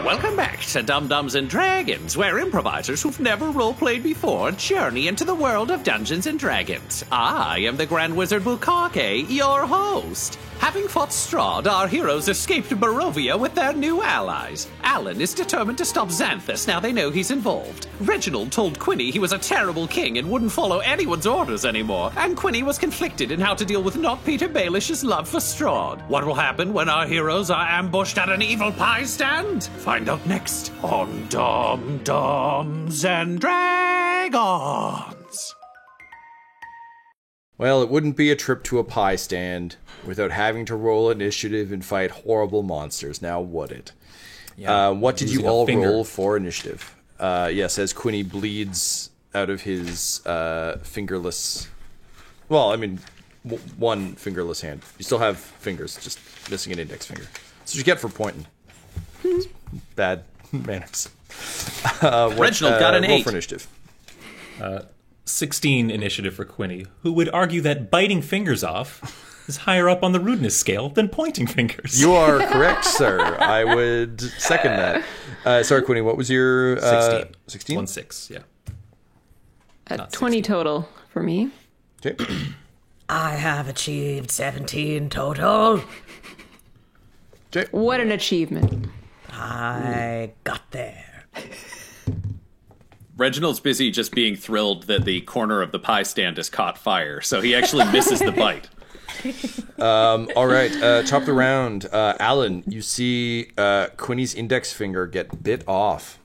Welcome back to Dum-Dums and Dragons, where improvisers who've never role-played before journey into the world of Dungeons and Dragons. I am the Grand Wizard Bukake, your host. Having fought Strahd, our heroes escaped Barovia with their new allies. Alan is determined to stop Xanthus now they know he's involved. Reginald told Quinny he was a terrible king and wouldn't follow anyone's orders anymore, and Quinny was conflicted in how to deal with not Peter Baelish's love for Strahd. What will happen when our heroes are ambushed at an evil pie stand? Find out next on Dum-Dums and Dragons. Well, it wouldn't be a trip to a pie stand without having to roll initiative and fight horrible monsters, now would it? Yeah, what did you all roll for initiative? Yes, as Quinny bleeds out of his fingerless... Well, I mean, one fingerless hand. You still have fingers, just missing an index finger. That's what you get for pointing. Bad manners. Reginald got an 8. Roll for initiative. 16 initiative for Quinny, who would argue that biting fingers off is higher up on the rudeness scale than pointing fingers. You are correct, sir. I would second that. Sorry, Quinny, what was your... 16. 16? 1-6, yeah. At 20 total for me. Okay. I have achieved 17 total. Okay. What an achievement. I got there. Reginald's busy just being thrilled that the corner of the pie stand has caught fire, so he actually misses the bite. All right, top of the round. Alan, you see Quinny's index finger get bit off.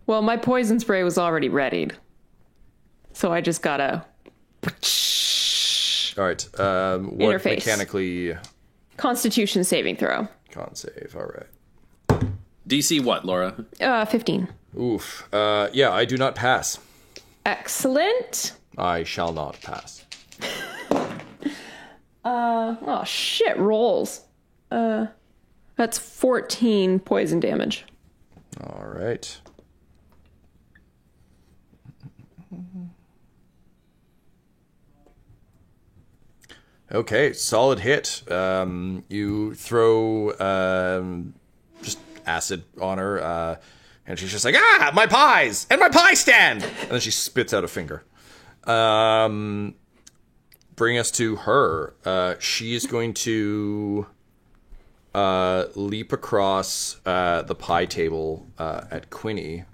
Well, my poison spray was already readied. So I just gotta... All right, what Interface. mechanically... Constitution saving throw. Con save, all right. DC what, Laura? 15. Oof. Yeah, I do not pass. Excellent. I shall not pass. Oh, shit, rolls. That's 14 poison damage. All right. Okay, solid hit. You throw just acid on her, and she's just like, my pies! And my pie stand! And then she spits out a finger. Bring us to her. She is going to leap across the pie table at Quinny.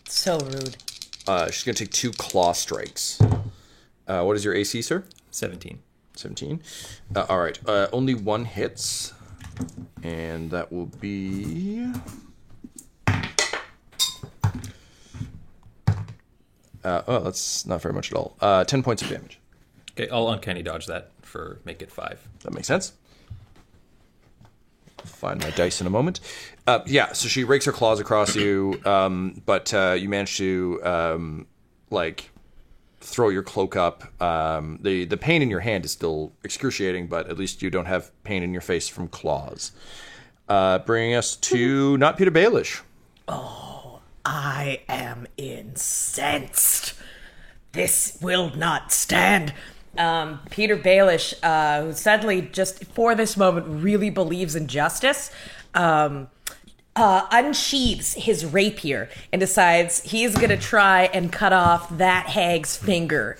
So rude. She's going to take 2 claw strikes. What is your AC, sir? 17. 17. All right. Only 1 hits. And that will be... that's not very much at all. 10 points of damage. Okay, I'll uncanny dodge that for make it 5. That makes sense. Find my dice in a moment. Yeah, so she rakes her claws across you, but you manage to, throw your cloak up. The pain in your hand is still excruciating, but at least you don't have pain in your face from claws. Bringing us to not Peter Baelish. Oh, I am incensed. This will not stand. Peter Baelish, who suddenly just for this moment really believes in justice, unsheathes his rapier and decides he's going to try and cut off that hag's finger.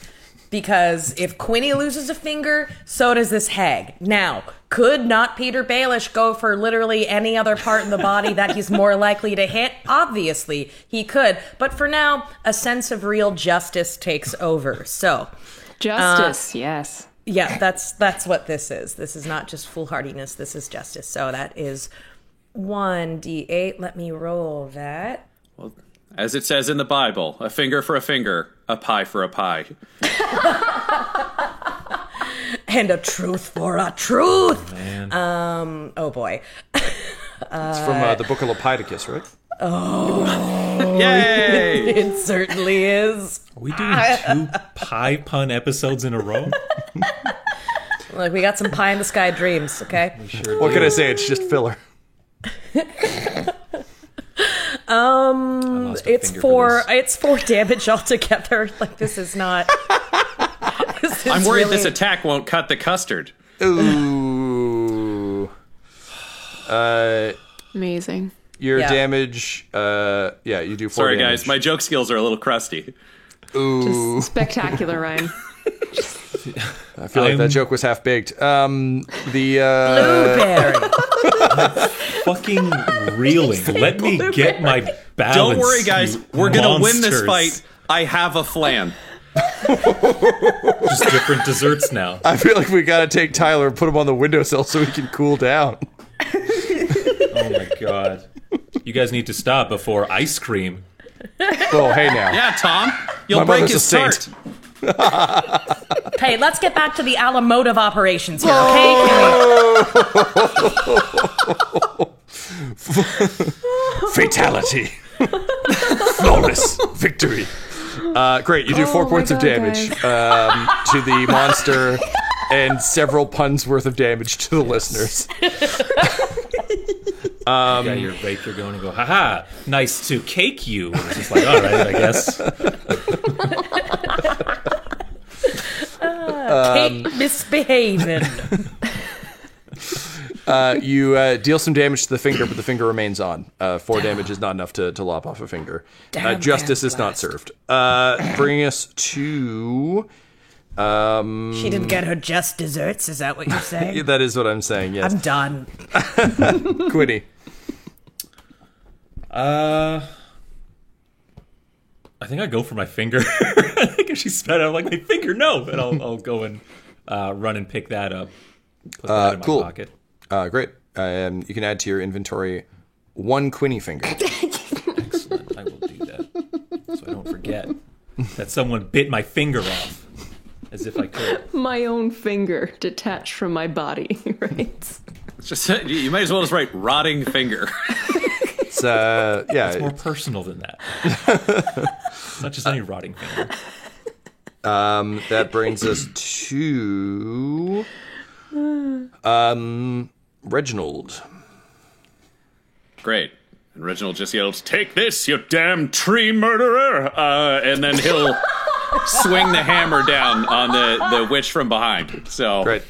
Because if Quinny loses a finger, so does this hag. Now, could not Peter Baelish go for literally any other part in the body that he's more likely to hit? Obviously, he could. But for now, a sense of real justice takes over. So... Justice, yes. Yeah, that's what this is. This is not just foolhardiness. This is justice. So that is 1d8. Let me roll that. Well, as it says in the Bible, a finger for a finger, a pie for a pie. And a truth for a truth. Man. Oh boy. It's from the Book of Lepidicus, right? Oh. Yay! It certainly is. Are we doing 2 pie pun episodes in a row? Look, we got some pie in the sky dreams, okay? We sure What do. can I say? It's just filler. It's 4 damage altogether. Like, this is not... I'm worried this attack won't cut the custard. Ooh. Amazing. Your Yeah. damage, you do 4 Sorry, damage. guys. My joke skills are a little crusty. Ooh, Just spectacular, Ryan. I feel like that I'm- joke was half-baked. Blueberry. Fucking reeling. Let me get my balance. Don't worry, guys. you We're going to win this monsters. fight. I have a flan. Just different desserts now. I feel like we gotta take Tyler and put him on the windowsill so he can cool down. Oh my god. You guys need to stop before ice cream. Oh, hey now. Yeah, Tom. You'll My break mother's a his saint. tart. Hey, let's get back to the automotive operations here, okay? Fatality. Flawless victory. Great, you do 4 my points of God, damage to the monster and several puns worth of damage to the listeners. You got your rapier going and go, haha, nice to cake you. It's just like, all right, I guess. Kate misbehaving. You deal some damage to the finger, but the finger remains on. 4 damage is not enough to lop off a finger. Damn, Justice damn is not blast. served. Bringing us to... She didn't get her just desserts, is that what you're saying? that is what I'm saying, yes. I'm done. Quinny. I think I go for my finger. I think if she spat out, I'm like, my finger, no. And I'll go and run and pick that up. Put that in my cool. pocket. Great. You can add to your inventory 1 Quinny finger. Excellent. I will do that. So I don't forget that someone bit my finger off. As if I could. My own finger detached from my body, right? It's just, you might as well just write rotting finger. It's, yeah. More personal than that. It's not just any rotting finger. That brings us to Reginald. Great. And Reginald just yells, "Take this, you damn tree murderer!" And then he'll swing the hammer down on the witch from behind. So Great.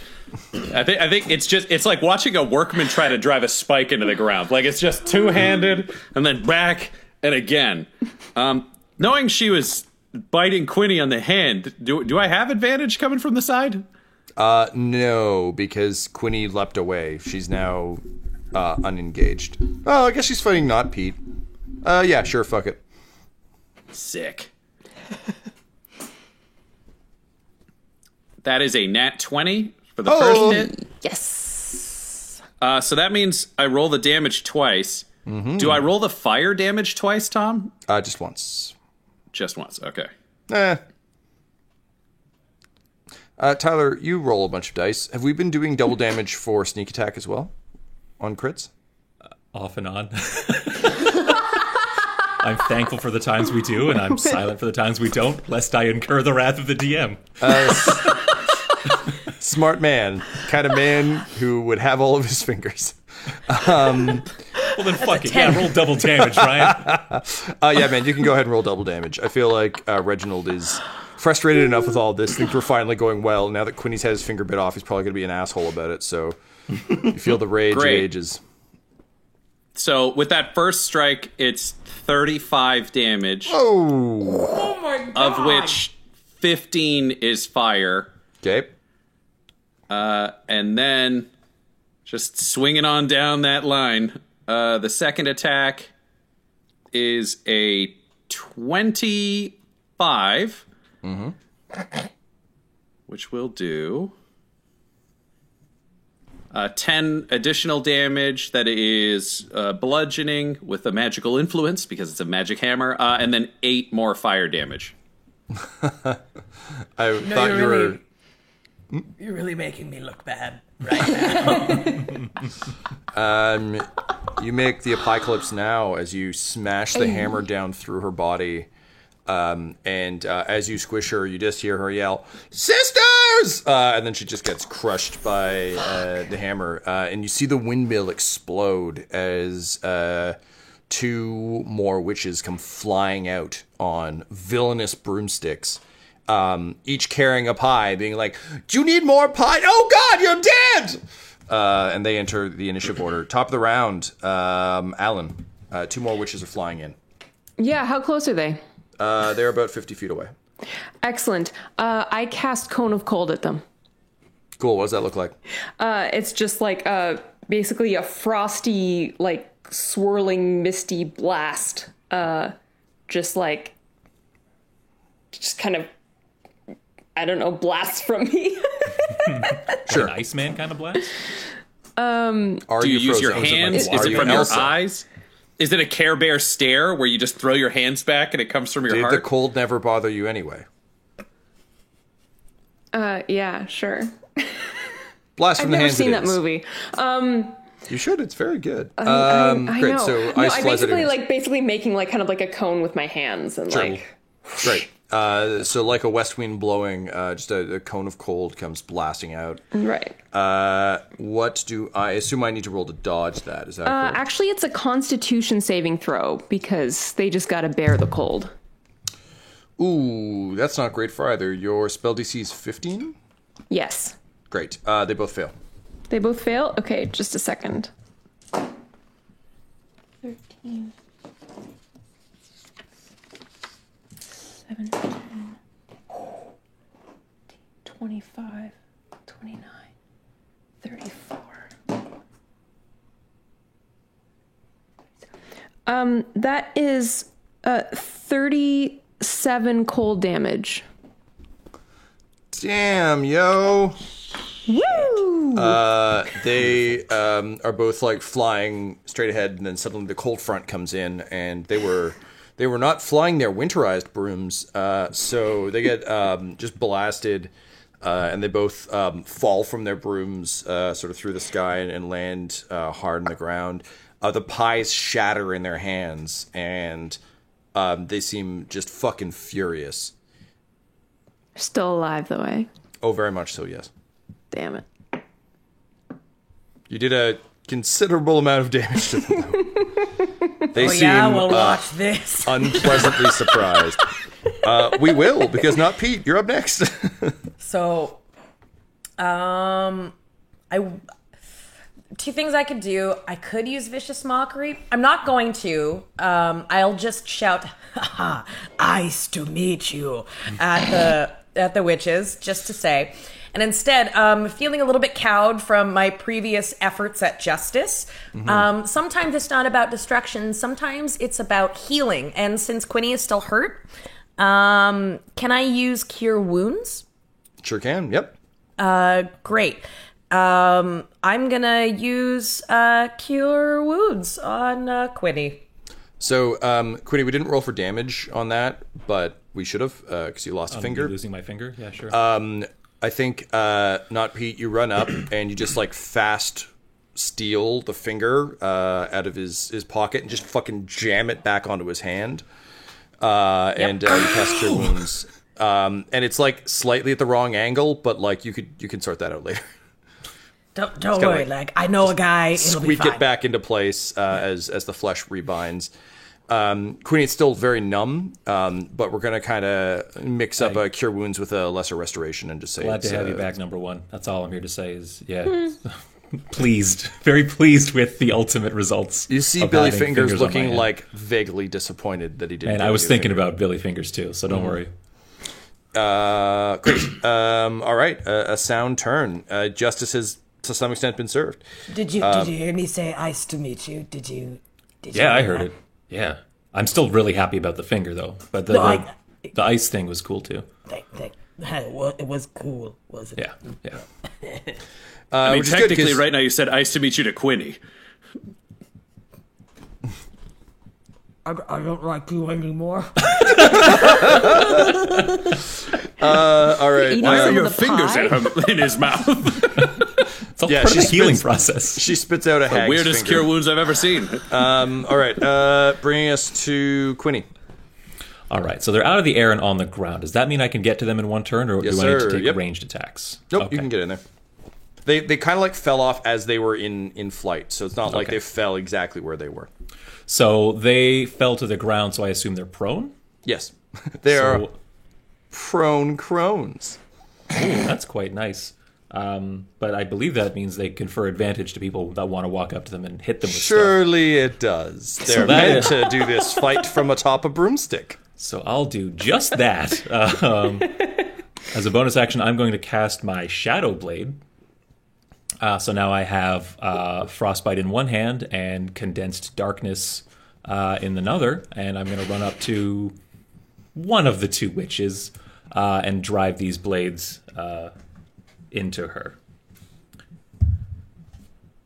I think it's like watching a workman try to drive a spike into the ground. Like it's just two-handed and then back and again. Knowing she was biting Quinny on the hand, do I have advantage coming from the side? No, because Quinny leapt away. She's now unengaged. Oh, I guess she's fighting not Pete. Yeah, sure, fuck it. Sick. That is a nat 20 for the first hit. Yes. So that means I roll the damage twice. Mm-hmm. Do I roll the fire damage twice, Tom? Just once. Just once. Okay. Tyler, you roll a bunch of dice. Have we been doing double damage for sneak attack as well? On crits? Off and on. I'm thankful for the times we do, and I'm silent for the times we don't, lest I incur the wrath of the DM. Smart man. Kind of man who would have all of his fingers. Well, then fuck it. Yeah, roll double damage, Ryan. Yeah, man, you can go ahead and roll double damage. I feel like Reginald is frustrated enough with all this. Things were finally going well. Now that Quinny's had his finger bit off, he's probably going to be an asshole about it. So you feel the rage of Great. ages. So with that first strike, it's 35 damage, Oh my god. of which 15 is fire. Okay. And then just swinging on down that line. The second attack is a 25, which will do 10 additional damage. That is bludgeoning with a magical influence because it's a magic hammer, and then 8 more fire damage. I thought you were... You're really making me look bad right now. You make the apocalypse now as you smash the hammer down through her body. And as you squish her, you just hear her yell, "Sisters!" And then she just gets crushed by the hammer. And you see the windmill explode as 2 more witches come flying out on villainous broomsticks. Each carrying a pie, being like, "Do you need more pie? Oh God, you're dead!" and they enter the initiative order. Top of the round, Alan. 2 more witches are flying in. Yeah, how close are they? They're about 50 feet away. Excellent. I cast Cone of Cold at them. Cool. What does that look like? It's just like basically a frosty, like swirling, misty blast. Just kind of, I don't know, blasts from me. Sure. An Iceman kind of blast? Are Do you use frozen? your hands? Is Are it you from your Elsa? eyes? Is it a Care Bear stare where you just throw your hands back and it comes from your Did heart? the cold never bother you anyway? Yeah, sure. Blast I've from the never hands seen it that is. movie. You should. It's very good. I great. know. So No, ice I flies at basically enemies. basically making like kind of like a cone with my hands and like Great. So like a west wind blowing, just a cone of cold comes blasting out. right. What do I assume I need to roll to dodge that? Is that correct? Actually, it's a Constitution saving throw because they just got to bear the cold. Ooh, that's not great for either. Your spell DC is 15? Yes. Great. They both fail. They both fail? Okay, just a second. 13. 17. 25. 29. 34. That is 37 cold damage. Damn, yo. Woo! They are both like flying straight ahead, and then suddenly the cold front comes in, and they were not flying their winterized brooms, so they get just blasted, and they both fall from their brooms sort of through the sky and land hard on the ground. The pies shatter in their hands, and they seem just fucking furious. Still alive, though, eh? Oh, very much so, yes. Damn it. You did a considerable amount of damage to them. They seem watch this. unpleasantly surprised. We will, because not Pete. You're up next. So, two things I could do. I could use Vicious Mockery. I'm not going to. I'll just shout, "Ha! Ice to meet you," at the witches, just to say. And instead, feeling a little bit cowed from my previous efforts at justice. Sometimes it's not about destruction. Sometimes it's about healing. And since Quinny is still hurt, can I use Cure Wounds? Sure can. Yep. Great. I'm gonna use Cure Wounds on Quinny. So, Quinny, we didn't roll for damage on that, but we should have, because you lost a Me finger. losing my finger? Yeah, sure. I think, not Pete, you run up and you just like fast steal the finger out of his pocket and just fucking jam it back onto his hand. And you cast Cure Wounds. And it's like slightly at the wrong angle, but like you can sort that out later. Don't gotta, worry, like I know a guy. It'll be Squeak fine. it back into place as the flesh rebinds. Queenie, it's still very numb, but we're gonna kind of mix up Cure Wounds with a lesser restoration and just say Glad it's, to have you back, number one. That's all I'm here to say is, yeah. Pleased. Very pleased with the ultimate results. You see of Billy having Fingers on my looking hand. like vaguely disappointed that he didn't. And get I a was new thinking finger. about Billy Fingers too, so don't worry. Great. All right, a sound turn. Justice has to some extent been served. Did you hear me say ice to meet you? Did you Yeah, I hear heard that? it. Yeah. I'm still really happy about the finger, though. But the, No, the ice thing was cool, too. It was cool, wasn't it? Yeah. I mean, which is good, technically, 'cause- right now you said "Ice to meet you" to Quinny. I don't like you anymore. All right. Eating Why are some your of the fingers pie? at him in his mouth? It's all Yeah, part of she the healing spits- process. She spits out a hag's Weirdest finger. cure wounds I've ever seen. All right, bringing us to Quinny. All right, so they're out of the air and on the ground. Does that mean I can get to them in one turn, or Yes, do I need sir. to take Yep. ranged attacks? Nope, Okay. you can get in there. They kind of like fell off as they were in flight, so it's not like Okay. they fell exactly where they were. So they fell to the ground, so I assume they're prone? Yes, they are So, prone crones. ooh, that's quite nice. But I believe that means they confer advantage to people that want to walk up to them and hit them with stuff. Surely it does. They're meant to do this fight from atop a broomstick. So I'll do just that. As a bonus action, I'm going to cast my Shadow Blade. So now I have Frostbite in one hand and Condensed Darkness in another, and I'm going to run up to one of the two witches and drive these blades into her.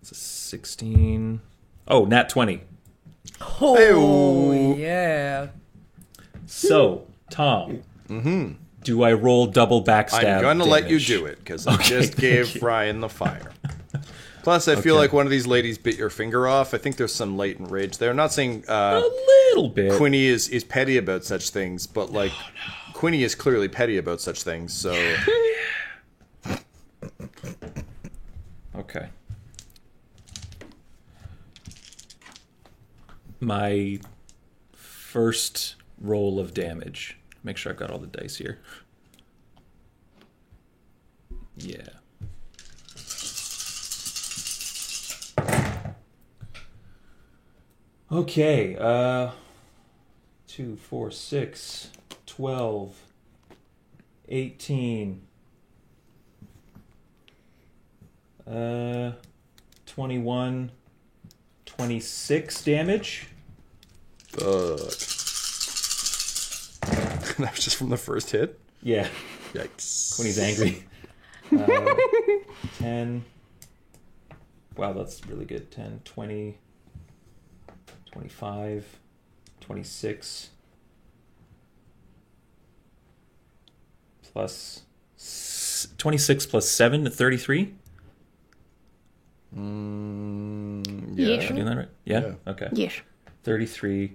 It's a 16. Oh, nat 20. Oh, yeah. So, Tom, do I roll double backstab? I'm going to let you damage? do it, because I just gave Ryan the fire. Plus, I feel like one of these ladies bit your finger off. I think there's some latent rage there. I'm not saying A little bit. Quinny is petty about such things, but like Quinny is clearly petty about such things. So Okay. My first roll of damage. Make sure I've got all the dice here. Yeah. Okay, 2, 4, 6, 12, 18, 21, 26 damage. that was just from the first hit. Yeah, Yikes! when he's angry. 10. Wow, that's really good. 10, 20, 25, 26. Plus 26 plus 7 to 33. Yeah. Am I doing that right? Yeah? Okay. Yes. 33.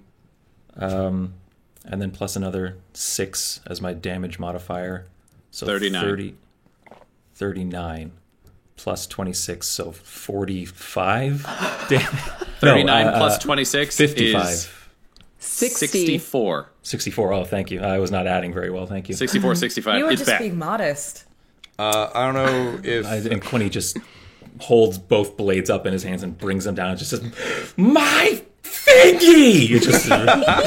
And then plus another 6 as my damage modifier. So 39. 39 plus 26, so 45 damage. 39 plus 26 55. is 60. 64. 64. Oh, thank you. I was not adding very well. Thank you. 64, 65. You were It's just back. being modest. I don't know if And Quinny just holds both blades up in his hands and brings them down and just says, "My fingy!" You just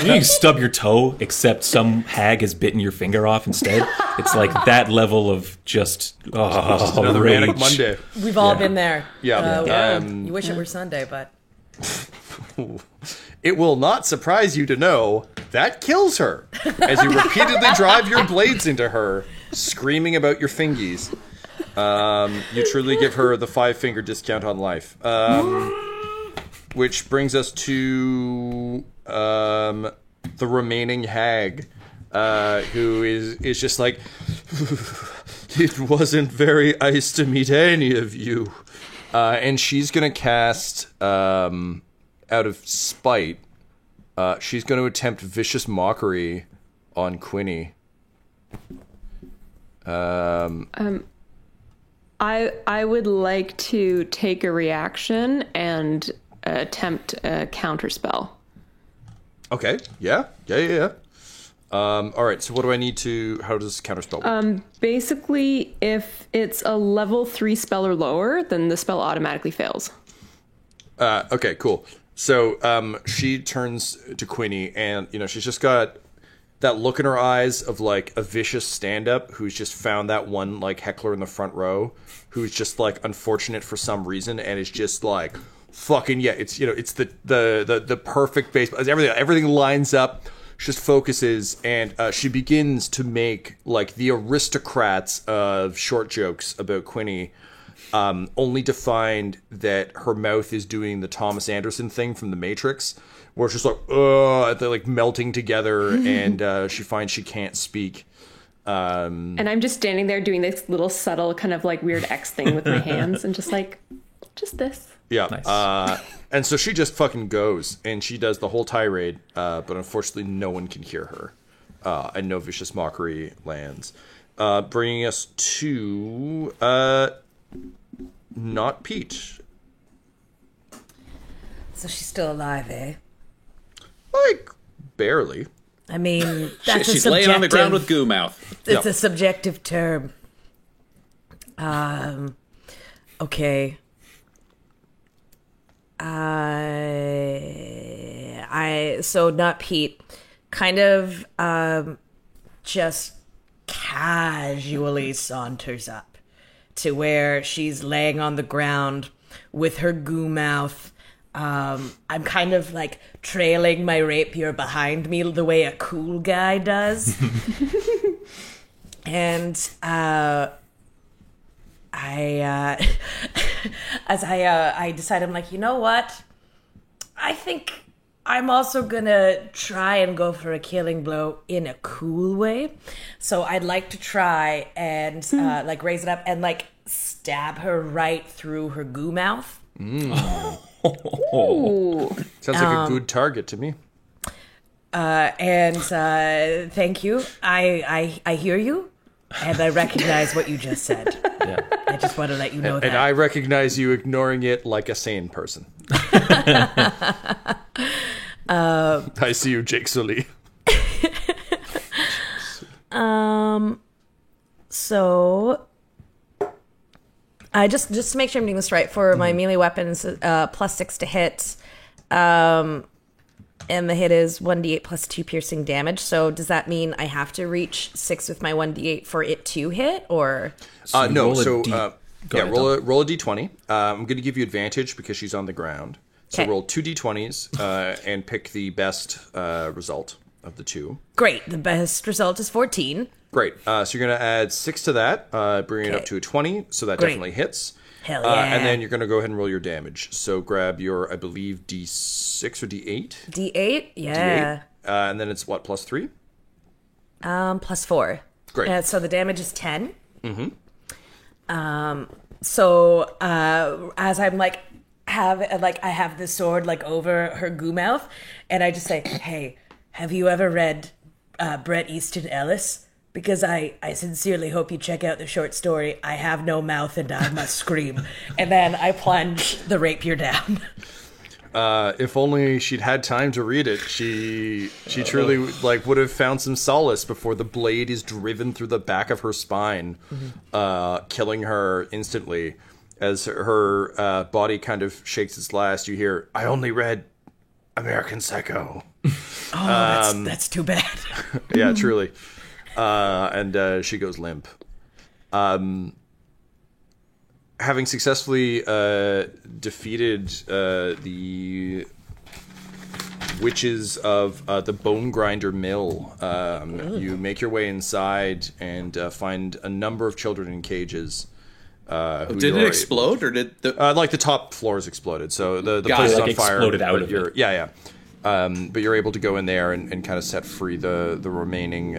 you stub your toe, except some hag has bitten your finger off instead. It's like that level of just another rage. Manic Monday. We've all been there. Yeah. You wish it were Sunday, but It will not surprise you to know that kills her as you repeatedly drive your blades into her, screaming about your fingies. You truly give her the 5-finger discount on life. Which brings us to the remaining hag, who is just like, it wasn't very nice to meet any of you. And she's going to cast, out of spite, she's going to attempt Vicious Mockery on Quinny. I would like to take a reaction and attempt a counterspell. Okay, yeah. All right, so what do I need to... How does counterspell work? Basically, if it's a level 3 spell or lower, then the spell automatically fails. Okay, cool. So she turns to Quinny, and she's just got that look in her eyes of like a vicious stand-up who's just found that one like heckler in the front row who's just like unfortunate for some reason and is just like fucking yeah. It's it's the perfect base. Everything lines up. She just focuses, and she begins to make like the aristocrats of short jokes about Quinny. Only to find that her mouth is doing the Thomas Anderson thing from The Matrix, where it's just like, they're like melting together, and she finds she can't speak. And I'm just standing there doing this little subtle kind of like weird X thing with my hands and just like, just this. Yeah. Nice. And so she just fucking goes, and she does the whole tirade, but unfortunately no one can hear her. And no Vicious Mockery lands. Bringing us to... not Peach. so she's still alive, eh? Like, barely. I mean, that's She's a laying on the ground subjective- with goo mouth. It's Yeah. a subjective term. Okay. So not Pete, kind of just casually saunters up to where she's laying on the ground with her goo mouth. I'm kind of like trailing my rapier behind me the way a cool guy does. And I decide, I'm like, you know what? I think I'm also gonna try and go for a killing blow in a cool way. So I'd like to try and like raise it up and like stab her right through her goo mouth. Ooh. Sounds like a good target to me. And thank you. I hear you, and I recognize what you just said. Yeah. I just want to let you know that. And I recognize you ignoring it like a sane person. I see you, Jake Sully. So, just to make sure I'm doing this right, for my melee weapons, +6 to hit, and the hit is 1d8 plus 2 piercing damage. So does that mean I have to reach 6 with my 1d8 for it to hit, or? No, roll a so D- Go ahead, roll a d20. I'm going to give you advantage because she's on the ground. So Okay. roll 2 d20s and pick the best result of the two. Great, the best result is 14. Great. So you're going to add 6 to that, bringing it up Okay. to a 20. So that Great. definitely hits. Hell yeah. And then you're going to go ahead and roll your damage. So grab your, I believe, d6 or d8. D8? Yeah. And then it's what, +3? +4. Great. So the damage is 10. Mm-hmm. So as I'm like I have this sword like over her goo mouth, and I just say, "Hey, have you ever read Bret Easton Ellis? Because I sincerely hope you check out the short story, I Have No Mouth and I Must Scream." And then I plunge the rapier down. If only she'd had time to read it, she truly would have found some solace before the blade is driven through the back of her spine, killing her instantly. As her body kind of shakes its last, you hear, "I only read American Psycho." Oh, that's too bad. Yeah, truly. And she goes limp. Having successfully defeated the witches of the Bone Grinder Mill, you make your way inside and find a number of children in cages. Did it explode, or did the... like the top floors exploded, so the Got place it. is Like on fire. exploded out but of you're, it. Yeah. But you're able to go in there and kind of set free the remaining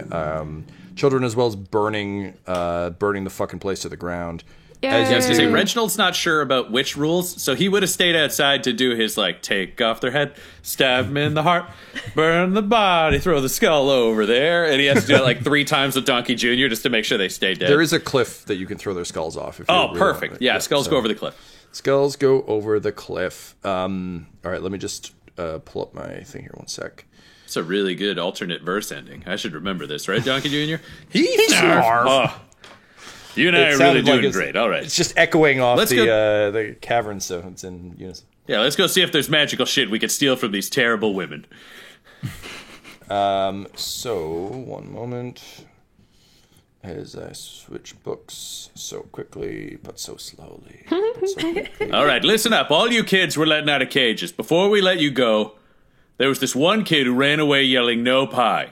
children, as well as burning the fucking place to the ground. Yeah. As I was you gonna say, do- Reginald's not sure about which rules, so he would have stayed outside to do his, like, take off their head, stab him in the heart, burn the body, throw the skull over there, and he has to do it like 3 times with Donkey Jr. just to make sure they stay dead. There is a cliff that you can throw their skulls off. If you Oh, really perfect. want it. Yeah, skulls so- go over the cliff. Skulls go over the cliff. All right, let me just pull up my thing here. One sec. It's a really good alternate verse ending. I should remember this, right, Donkey Jr.? He's Oh, you and I are really doing great. All right. It's just echoing off Let's the cavern, so it's in unison. Yeah, let's go see if there's magical shit we could steal from these terrible women. So, one moment. As I switch books so quickly, but so slowly. All right, listen up. All you kids we're letting out of cages. Before we let you go, there was this one kid who ran away yelling, "No pie."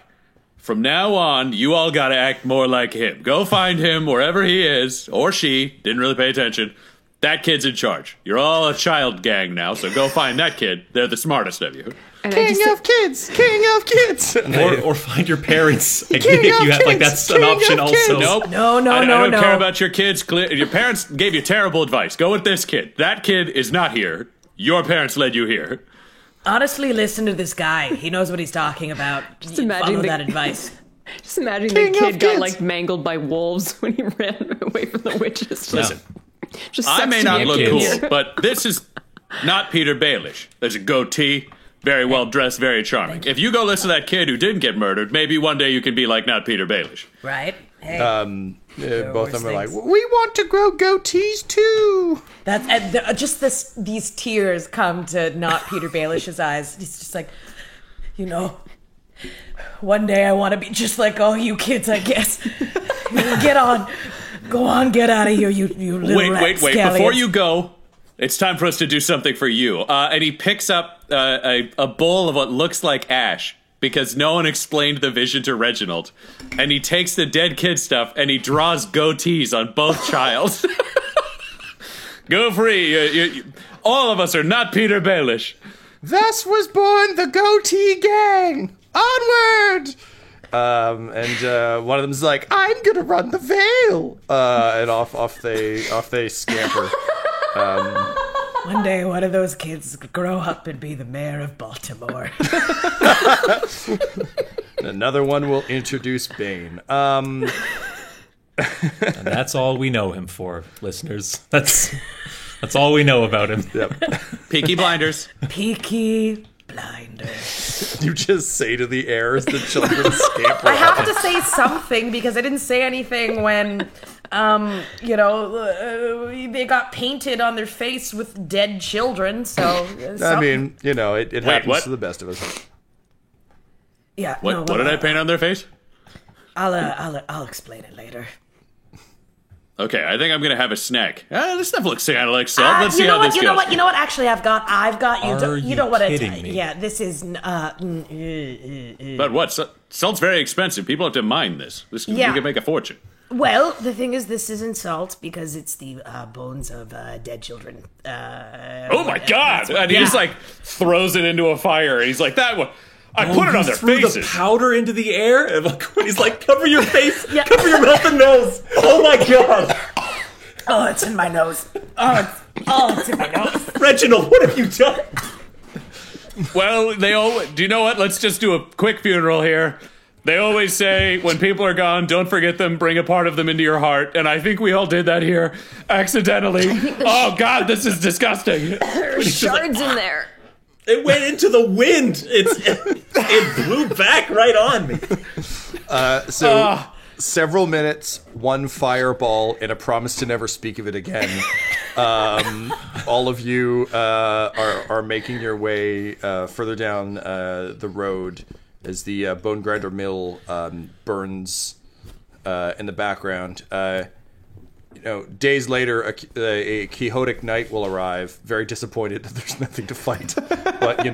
From now on, you all gotta act more like him. Go find him wherever he is, or she, didn't really pay attention. That kid's in charge. You're all a child gang now, so go find that kid. They're the smartest of you. And I just, kids! King of kids! Or find your parents. If you have, like, that's an option also. Nope. No, I don't no. care about your kids. Your parents gave you terrible advice. Go with this kid. That kid is not here. Your parents led you here. Honestly, listen to this guy. He knows what he's talking about. Just imagine follow the- that advice. just imagine King the of kid got kids. like mangled by wolves when he ran away from the witches. Listen, Just I sucks may to not be a look kid cool, here. but this is not Peter Baelish. There's a goatee, very well dressed, very charming. If you go listen to that kid who didn't get murdered, maybe one day you can be like not Peter Baelish. Right? Hey. Both of them are like, we want to grow goatees too. That's just these tears come to not Peter Baelish's eyes. He's just like, one day I want to be just like all you kids, I guess. Get on. Go on, get out of here, you little Wait. Before you go, it's time for us to do something for you. And he picks up a bowl of what looks like ash, because no one explained the vision to Reginald. And he takes the dead kid stuff and he draws goatees on both child. Go free. All of us are not Peter Baelish. Thus was born the goatee gang. Onward! And one of them's like, I'm gonna run the Vale, and off they scamper. One day, one of those kids grow up and be the mayor of Baltimore. Another one will introduce Bane. And that's all we know him for, listeners. That's all we know about him. Yep. Peaky Blinders. Peaky Blinders. You just say to the air as the children scamper. I have to say something because I didn't say anything when, they got painted on their face with dead children. So I mean, it happens what? to the best of us. Yeah. What did I paint on their face? I'll explain it later. Okay, I think I'm gonna have a snack. This stuff looks kind of like salt. Let's see how this goes. You know what? Actually, I've got you. Are You know what? kidding me? Yeah, this is. But what? Salt's very expensive. People have to mine this. We can make a fortune. Well, the thing is, this isn't salt because it's the bones of dead children. Oh my god! And he just throws it into a fire, and he's like, "That one." I put it on their threw faces. The powder into the air, and he's like, "Cover your face, cover your mouth and nose." Oh my god! Oh, it's in my nose. It's in my nose. Reginald, what have you done? Well, do you know what? Let's just do a quick funeral here. They always say, when people are gone, don't forget them, bring a part of them into your heart. And I think we all did that here, accidentally. Oh, God, this is disgusting. There are shards in there. It went into the wind. It blew back right on me. Several minutes, one fireball, and a promise to never speak of it again. All of you are making your way further down the road as the Bone Grinder Mill burns in the background. Days later, a Quixotic knight will arrive, very disappointed that there's nothing to fight. But,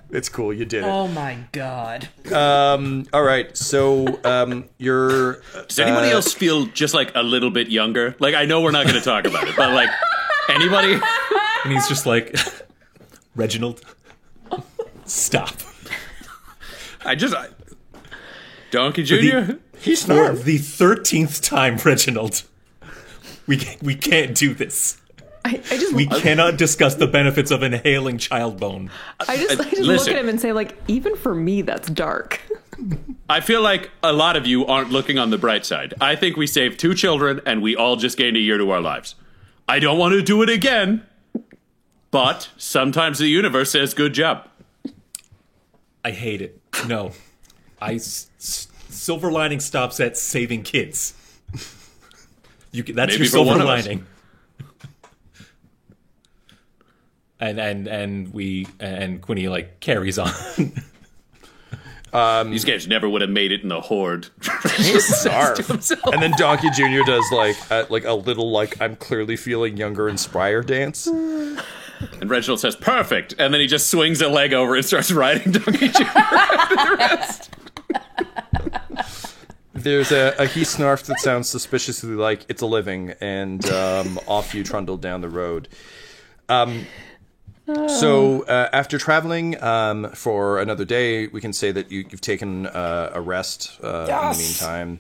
it's cool, you did it. Oh my god. All right, so you're... Does anybody else feel just a little bit younger? I know we're not going to talk about it, but anybody? And he's just like, Reginald, stop. Donkey Jr.? He's For the 13th time, Reginald. We can't do this. We cannot discuss the benefits of inhaling child bone. I just look at him and say, even for me, that's dark. I feel like a lot of you aren't looking on the bright side. I think we saved 2 children, and we all just gained a year to our lives. I don't want to do it again, but sometimes the universe says good job. I hate it. No. Silver lining stops at saving kids. That's Maybe your silver one of us. lining. And Quinny carries on. These guys never would have made it in the horde. And then Donkey Jr. does a little I'm clearly feeling younger and spry dance. And Reginald says, perfect. And then he just swings a leg over and starts riding Donkey Jr. after the rest. There's a he snarf that sounds suspiciously like it's a living, and off you trundle down the road. So after traveling for another day, we can say that you've taken a rest in the meantime.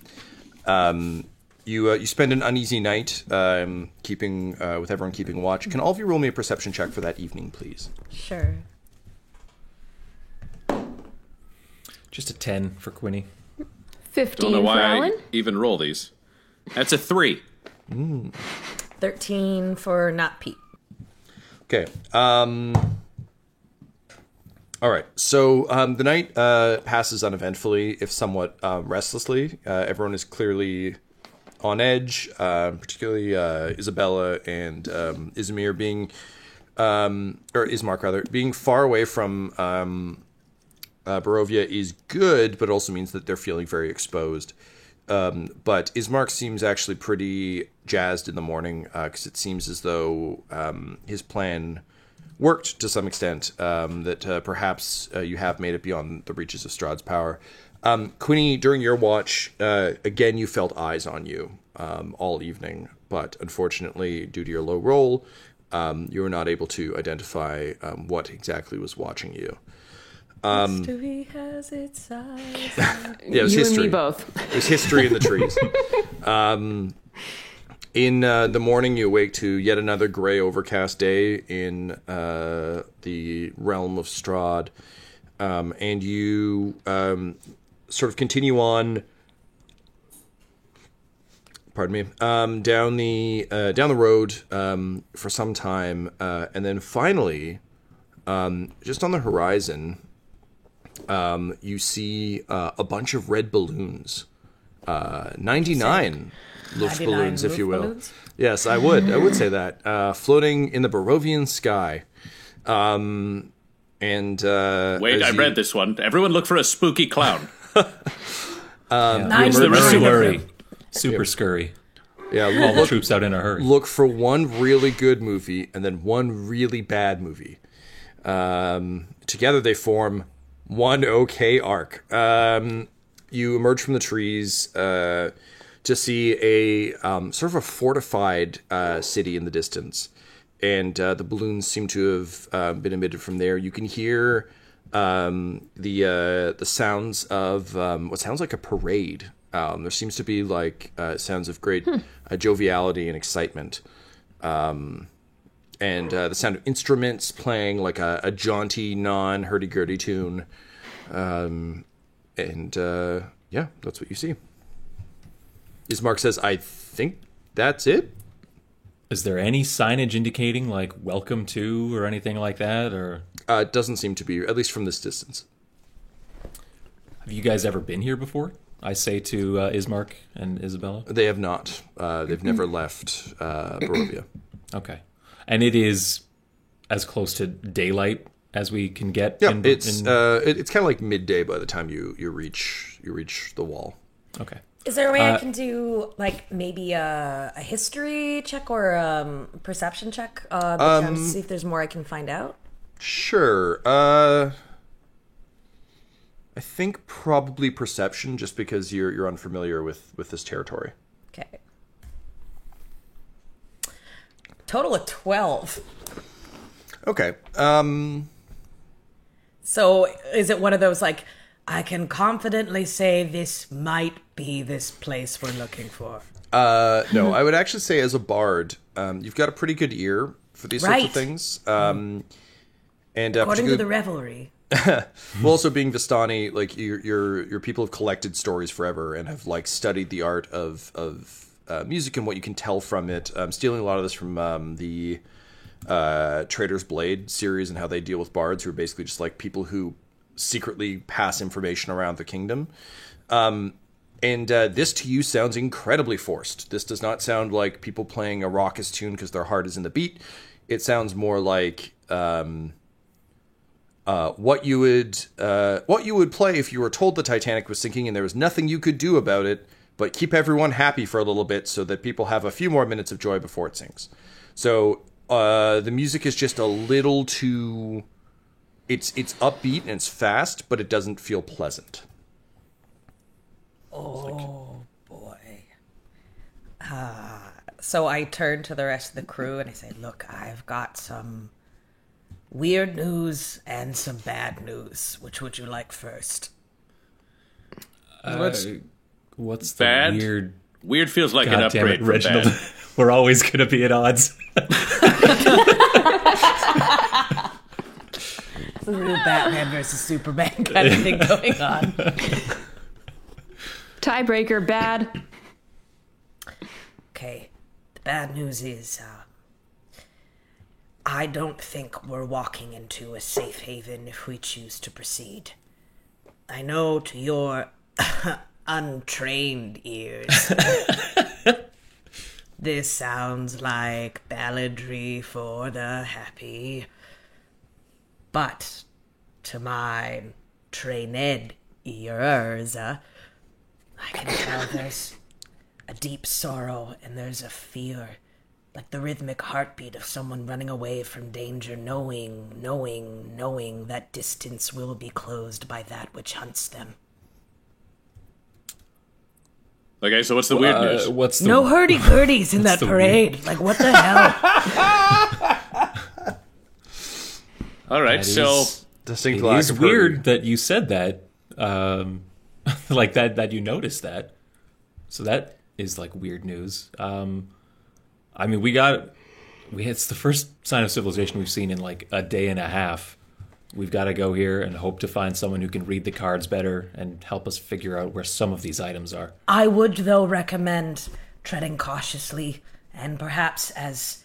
You spend an uneasy night keeping with everyone keeping watch. Can all of you roll me a perception check for that evening, please? Sure. Just a 10 for Quinny. 15 Don't know for why Alan. I even roll these. That's a 3. 13 for not Pete. Okay. All right. So the night passes uneventfully, if somewhat restlessly. Everyone is clearly on edge, particularly Isabella and Ismir being, or Ismark rather, being far away from Barovia is good, but it also means that they're feeling very exposed. But Ismark seems actually pretty jazzed in the morning because it seems as though his plan worked to some extent, that perhaps you have made it beyond the reaches of Strahd's power. Quinny, during your watch, again, you felt eyes on you all evening, but unfortunately, due to your low roll, you were not able to identify what exactly was watching you. History has its eyes. Yeah, it was You history. and me both. It was history in the trees. In the morning, you awake to yet another gray, overcast day in the realm of Strahd, and you sort of continue on. Pardon me. Down the road for some time, and then finally, just on the horizon, you see a bunch of red balloons. 99 Luft 99 balloons, if you Luft will. balloons? Yes, I would say that. Floating in the Barovian sky. And Wait, I read this one. Everyone look for a spooky clown. Nine the balloons. Hurry. Super scurry. Yeah, All the troops out in a hurry. look for one really good movie and then one really bad movie. Together they form one okay arc. You emerge from the trees to see a sort of a fortified city in the distance, and the balloons seem to have been emitted from there. You can hear the sounds of what sounds like a parade. There seems to be like sounds of great joviality and excitement. And the sound of instruments playing like a jaunty, non-hurdy-gurdy tune. Yeah, that's what you see. Ismark says, I think that's it. Is there any signage indicating like "Welcome to" or anything like that? Or It doesn't seem to be, at least from this distance. have you guys ever been here before? I say to Ismark and Isabella. They have not. They've never left Barovia. Okay, and it is as close to daylight as we can get. Yeah, it's kind of like midday by the time you reach the wall. Okay. Is there a way I can do like maybe a history check or a perception check to see if there's more I can find out? Sure. I think probably perception, just because you're unfamiliar with this territory. Okay. Total of 12. Okay. So is it one of those like, I can confidently say this might be this place we're looking for? No, I would actually say as a bard, you've got a pretty good ear for these sorts Right. of things. And According to the revelry. well, also being Vistani, like your people have collected stories forever and have like studied the art of music and what you can tell from it. Stealing a lot of this from the Trader's Blade series and how they deal with bards, who are basically just like people who secretly pass information around the kingdom. And this to you sounds incredibly forced. This does not sound like people playing a raucous tune because their heart is in the beat. It sounds more like what you would play if you were told the Titanic was sinking and there was nothing you could do about it, but keep everyone happy for a little bit so that people have a few more minutes of joy before it sinks. So the music is just a little too. It's upbeat and it's fast, but it doesn't feel pleasant. Oh, boy. So I turn to the rest of the crew and I say, look, I've got some weird news and some bad news. Which would you like first? What's the Bad? weird? Weird feels like an God damn it, upgrade from Reginald. bad. We're always going to be at odds. It's a real Batman versus Superman kind of thing going on. Tiebreaker, bad. Okay, the bad news is I don't think we're walking into a safe haven if we choose to proceed. I know to your untrained ears This sounds like balladry for the happy. But to my trained ears, I can tell there's a deep sorrow and there's a fear, like the rhythmic heartbeat of someone running away from danger, knowing that distance will be closed by that which hunts them. Okay, so what's the weird news? What's the, No hurdy-gurdies in that the parade. Like, what the hell? All right, That so is- Distinct It lack is of weird that you said that, like that you noticed that. So that is like weird news. I mean, it's the first sign of civilization we've seen in like a day and a half. We've got to go here and hope to find someone who can read the cards better and help us figure out where some of these items are. I would, though, recommend treading cautiously and perhaps as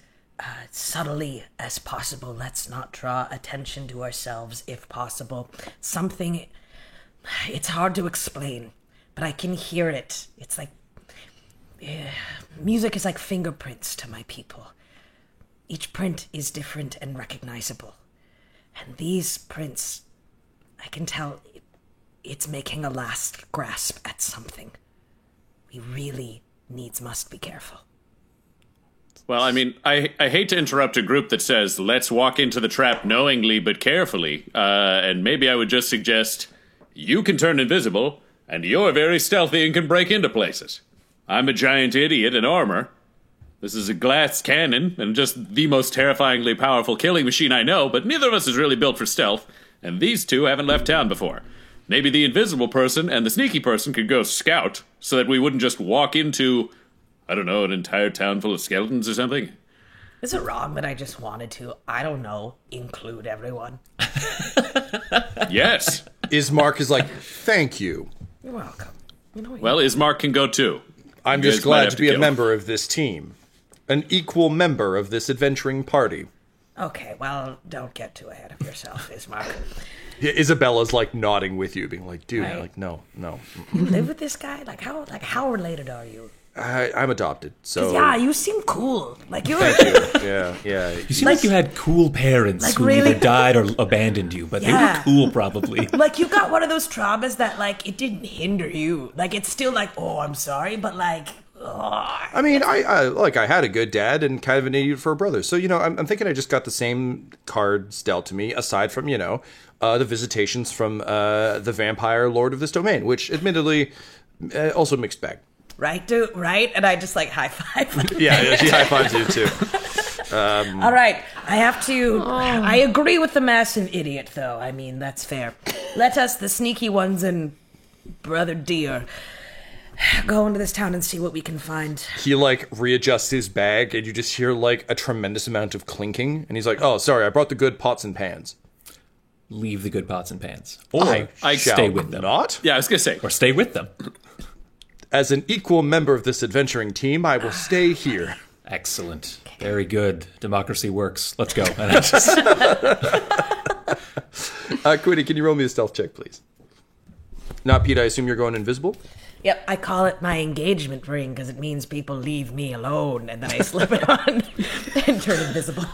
subtly as possible. Let's not draw attention to ourselves if possible. Something, it's hard to explain, but I can hear it. It's like, music is like fingerprints to my people. Each print is different and recognizable. And these prints, I can tell it's making a last grasp at something. We really must be careful. well, I mean, I hate to interrupt a group that says let's walk into the trap knowingly but carefully. And maybe I would just suggest you can turn invisible, and you're very stealthy and can break into places. I'm a giant idiot in armor. This is a glass cannon, and just the most terrifyingly powerful killing machine I know, but neither of us is really built for stealth, and these two haven't left town before. Maybe the invisible person and the sneaky person could go scout, so that we wouldn't just walk into, I don't know, an entire town full of skeletons or something. Is it wrong that I just wanted to, I don't know, include everyone? Yes. Ismark is like, thank you. You're welcome. You know, Well, Ismark can go too. I'm You just guys might glad have to to be a kill. member of this team. An equal member of this adventuring party. okay, well, don't get too ahead of yourself, Ismark. Isabella's like nodding with you, being like, dude, Right. like, no. You live with this guy? Like how related are you? I'm adopted, so. Yeah, you seem cool. Like you're Yeah. You seem like you had cool parents like who really- either died or abandoned you, but they Yeah. were cool probably. like you got one of those traumas that like it didn't hinder you. Like it's still like, oh, I'm sorry, but like, oh. I mean, I had a good dad and kind of an idiot for a brother. So, I'm thinking I just got the same cards dealt to me, aside from, the visitations from the vampire lord of this domain, which admittedly also mixed bag. Right, dude, right? And I just like high five. Yeah, she high fives you too. All right, I have to. I agree with the massive idiot, though. I mean, that's fair. Let us, the sneaky ones, and Brother Deer, go into this town and see what we can find. He like readjusts his bag, and you just hear like a tremendous amount of clinking. And he's like, "Oh, sorry, I brought the good pots and pans." Leave the good pots and pans. Or I shall stay with them. Not Yeah, I was gonna say. Or stay with them. as an equal member of this adventuring team, I will stay here. Excellent. Very good. Democracy works. Let's go. And I just, Quiddy, can you roll me a stealth check, please? Not Pete. I assume you're going invisible. Yep, I call it my engagement ring because it means people leave me alone, and then I slip it on and turn invisible.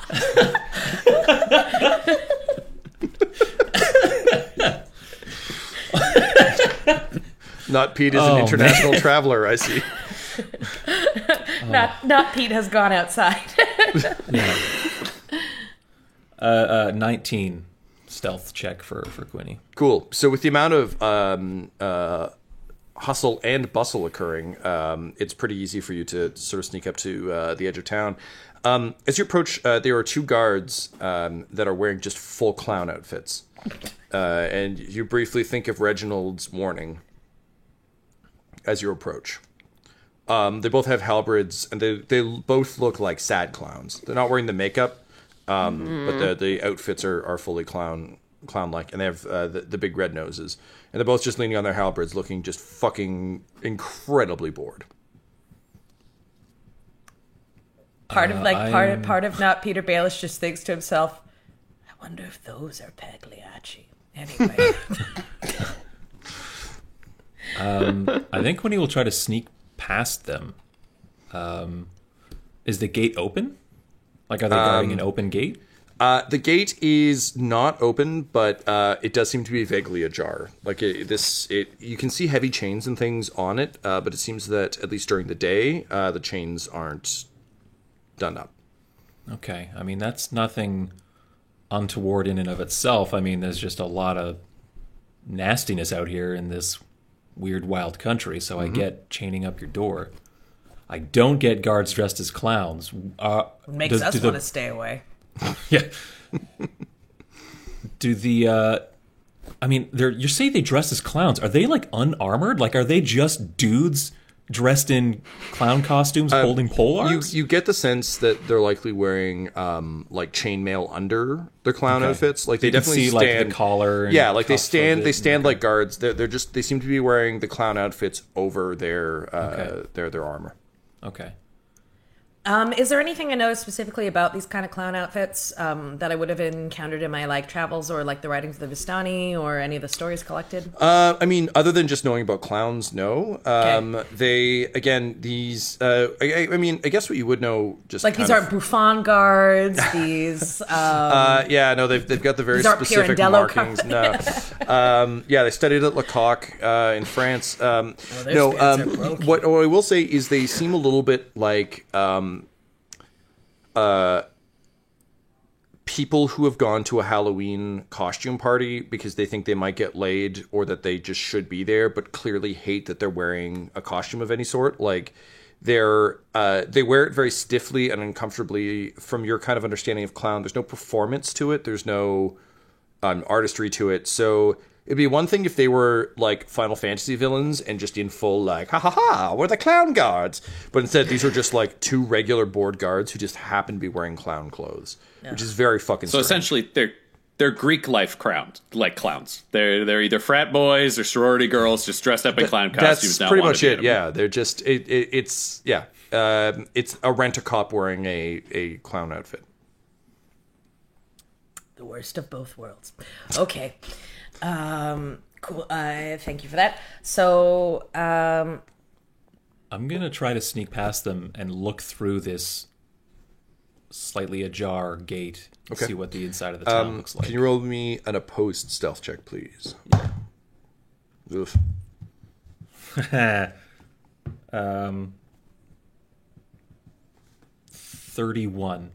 Not Pete is an international traveler. I see. Not Pete has gone outside. 19 stealth check for Quinny. Cool. So with the amount of hustle and bustle occurring, it's pretty easy for you to sort of sneak up to the edge of town. As you approach, there are two guards that are wearing just full clown outfits. And you briefly think of Reginald's warning as you approach. They both have halberds, and they both look like sad clowns. They're not wearing the makeup, but the outfits are fully clown-like, and they have the big red noses. And they're both just leaning on their halberds, looking just fucking incredibly bored. Part of not Peter Baelish just thinks to himself, I wonder if those are Pagliacci. Anyway. I think Quinny will try to sneak past them. Is the gate open? Like, are they guarding an open gate? The gate is not open, but it does seem to be vaguely ajar. Like you can see heavy chains and things on it, but it seems that at least during the day, the chains aren't done up. Okay. I mean, that's nothing untoward in and of itself. I mean, there's just a lot of nastiness out here in this weird, wild country, so I get chaining up your door. I don't get guards dressed as clowns. Makes us want to stay away. Yeah. Do the I mean, you say they dress as clowns. Are they like unarmored? Like, are they just dudes dressed in clown costumes holding pole arms? You get the sense that they're likely wearing like chainmail under their clown outfits. Like they definitely see stand, like the collar. And yeah, like they cuffs of it. stand like guards. They seem to be wearing the clown outfits over their armor. Okay. Is there anything I know specifically about these kind of clown outfits that I would have encountered in my like travels or like the writings of the Vistani or any of the stories collected? I mean, other than just knowing about clowns, no. These. I mean, I guess what you would know just like these aren't Bouffon guards. These. Yeah, no, they've got the very specific markings. No. Yeah, they studied at Lecoq in France. What I will say is they seem a little bit like. People who have gone to a Halloween costume party because they think they might get laid or that they just should be there, but clearly hate that they're wearing a costume of any sort. Like they wear it very stiffly and uncomfortably. From your kind of understanding of clown, there's no performance to it. There's no artistry to it. So it'd be one thing if they were like Final Fantasy villains and just in full like, ha ha ha, we're the clown guards. But instead, these are just like two regular board guards who just happen to be wearing clown clothes, which is very fucking strange. So essentially, they're Greek life clowns. They're either frat boys or sorority girls just dressed up in clown costumes. That's pretty much it. Yeah, they're just it's a rent-a-cop wearing a clown outfit. The worst of both worlds. Okay. Cool. Thank you for that. So, I'm gonna try to sneak past them and look through this slightly ajar gate and see what the inside of the town looks like. Can you roll me an opposed stealth check, please? Yeah. Oof. 31.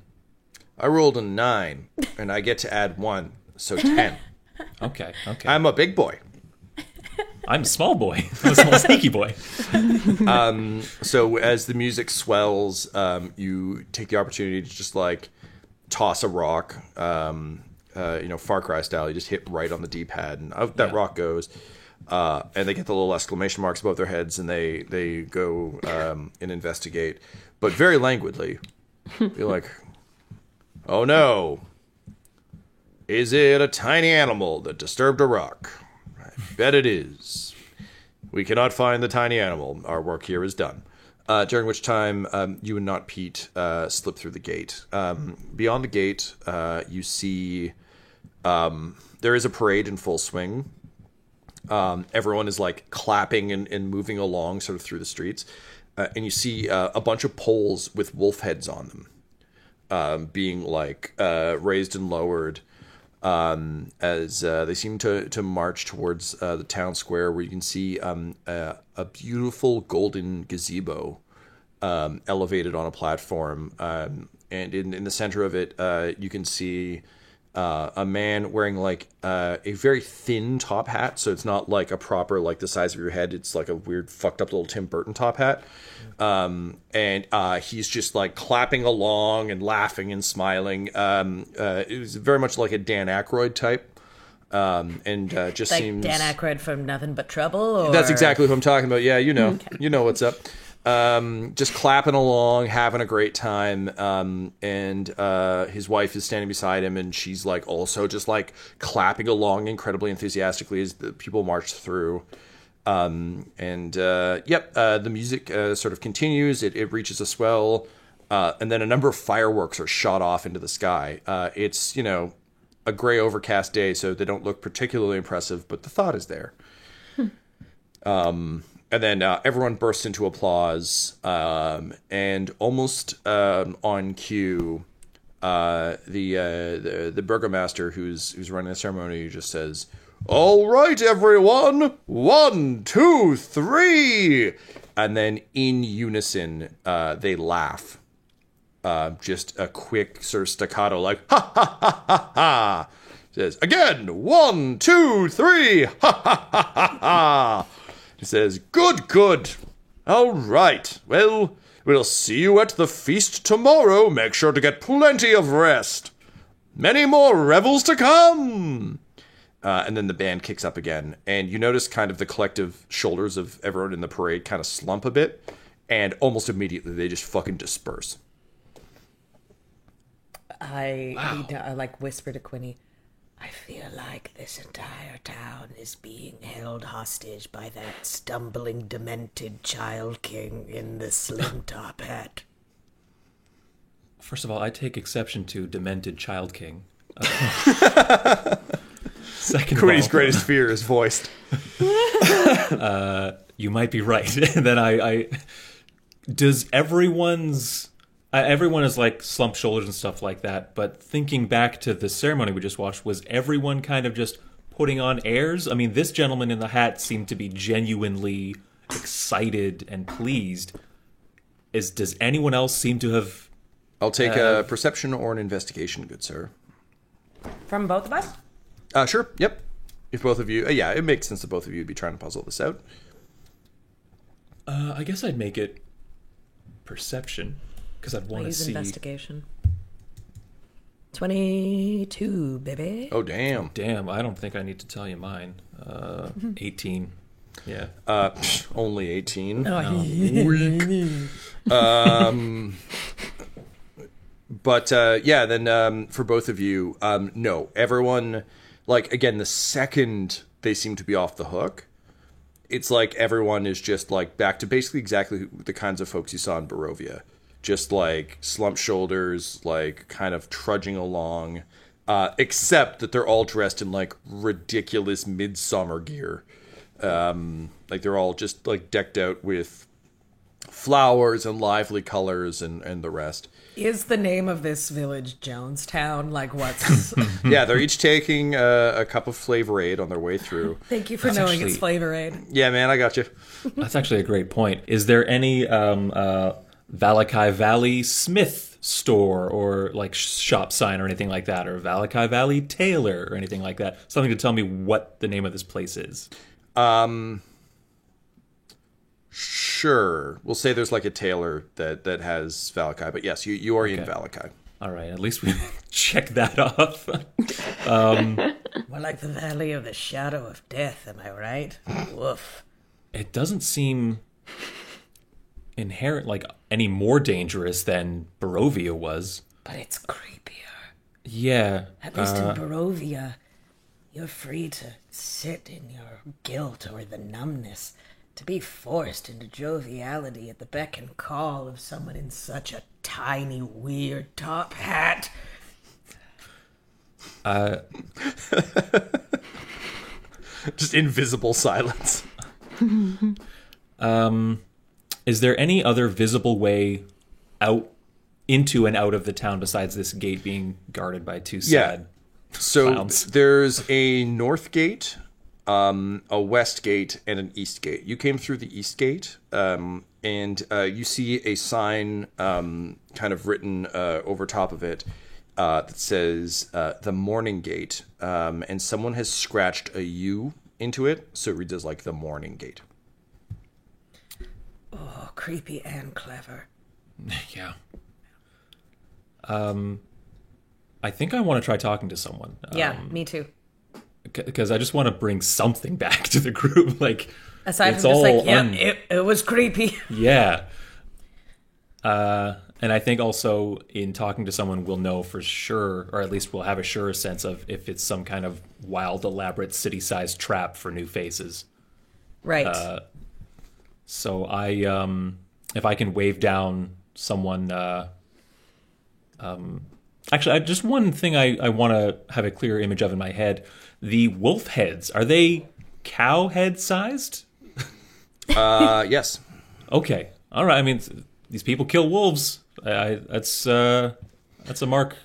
I rolled a 9, and I get to add 1, so 10. Okay. I'm a big boy. I'm a small boy. I'm a small sneaky boy. So as the music swells, you take the opportunity to just like toss a rock, Far Cry style. You just hit right on the D-pad, and out that rock goes. And they get the little exclamation marks above their heads, and they go and investigate, but very languidly. You're like, oh no. Is it a tiny animal that disturbed a rock? I bet it is. We cannot find the tiny animal. Our work here is done. During which time, you and not Pete slip through the gate. Beyond the gate, you see there is a parade in full swing. Everyone is like clapping and moving along sort of through the streets. And you see a bunch of poles with wolf heads on them being like raised and lowered. As they seem to march towards the town square, where you can see a beautiful golden gazebo elevated on a platform, and in the center of it, you can see a man wearing like a very thin top hat, so it's not like a proper like the size of your head. It's like a weird fucked up little Tim Burton top hat. And he's just like clapping along and laughing and smiling. It was very much like a Dan Aykroyd type. And just like seems Dan Aykroyd from Nothing But Trouble. Or... That's exactly who I'm talking about. Yeah, you know, you know what's up. Just clapping along, having a great time. And his wife is standing beside him, and she's like also just like clapping along incredibly enthusiastically as the people march through. The music sort of continues. It reaches a swell, and then a number of fireworks are shot off into the sky. It's, a gray overcast day, so they don't look particularly impressive, but the thought is there. And And then everyone bursts into applause, and almost on cue, the burgomaster who's running the ceremony just says, "All right, everyone, 1, 2, 3," and then in unison they laugh. Just a quick sort of staccato, like "ha ha ha ha ha." Says again, 1, 2, 3, ha ha ha ha ha. He says, Good. All right. Well, we'll see you at the feast tomorrow. Make sure to get plenty of rest. Many more revels to come." And then the band kicks up again. And you notice kind of the collective shoulders of everyone in the parade kind of slump a bit. And almost immediately they just fucking disperse. I like whisper to Quinny, "I feel like this entire town is being held hostage by that stumbling, demented child king in the slim top hat." First of all, I take exception to demented child king. Second of Quinny's all, greatest fear is voiced. you might be right. And then I does everyone is like slumped shoulders and stuff like that, but thinking back to the ceremony we just watched, was everyone kind of just putting on airs? I mean, this gentleman in the hat seemed to be genuinely excited and pleased. Does anyone else seem to have... I'll take a perception or an investigation, good sir. From both of us? Sure, yep. If both of you... yeah, it makes sense that both of you would be trying to puzzle this out. I guess I'd make it perception, because I'd want to see... investigation. 22, baby. Oh, damn. Damn, I don't think I need to tell you mine. 18. Yeah. Only 18. Oh, But, yeah, then for both of you, no. Everyone, like, again, the second they seem to be off the hook, it's like everyone is just, like, back to basically exactly the kinds of folks you saw in Barovia. Just, like, slumped shoulders, like, kind of trudging along, except that they're all dressed in, like, ridiculous midsummer gear. Like, they're all just, like, decked out with flowers and lively colors and the rest. Is the name of this village Jonestown? Like, what's... Yeah, they're each taking a cup of Flavor Aid on their way through. Thank you for knowing it's Flavor Aid. Yeah, man, I got you. That's actually a great point. Is there any Valakai Valley Smith store or like shop sign or anything like that, or Valakai Valley Tailor or anything like that? Something to tell me what the name of this place is. Sure. We'll say there's like a tailor that has Valakai, but yes, you are in Valakai. All right, at least we check that off. More like the Valley of the Shadow of Death, am I right? Woof. It doesn't seem inherent, like any more dangerous than Barovia was. But it's creepier. Yeah. At least in Barovia, you're free to sit in your guilt or the numbness, to be forced into joviality at the beck and call of someone in such a tiny, weird top hat. Just invisible silence. Is there any other visible way out into and out of the town besides this gate being guarded by two sad clowns? There's a north gate, a west gate, and an east gate. You came through the east gate, and you see a sign kind of written over top of it that says the Morning Gate, and someone has scratched a U into it, so it reads as like the Morning Gate. Oh, creepy and clever. Yeah. I think I want to try talking to someone. Yeah, me too. Because I just want to bring something back to the group. Like, aside it's from just all like, yeah, it was creepy. Yeah. And I think also in talking to someone, we'll know for sure, or at least we'll have a surer sense of if it's some kind of wild, elaborate, city-sized trap for new faces. Right. So if I can wave down someone, actually, just one thing I want to have a clear image of in my head: the wolf heads, are they cow head sized? Yes. Okay. All right. I mean, these people kill wolves. That's a mark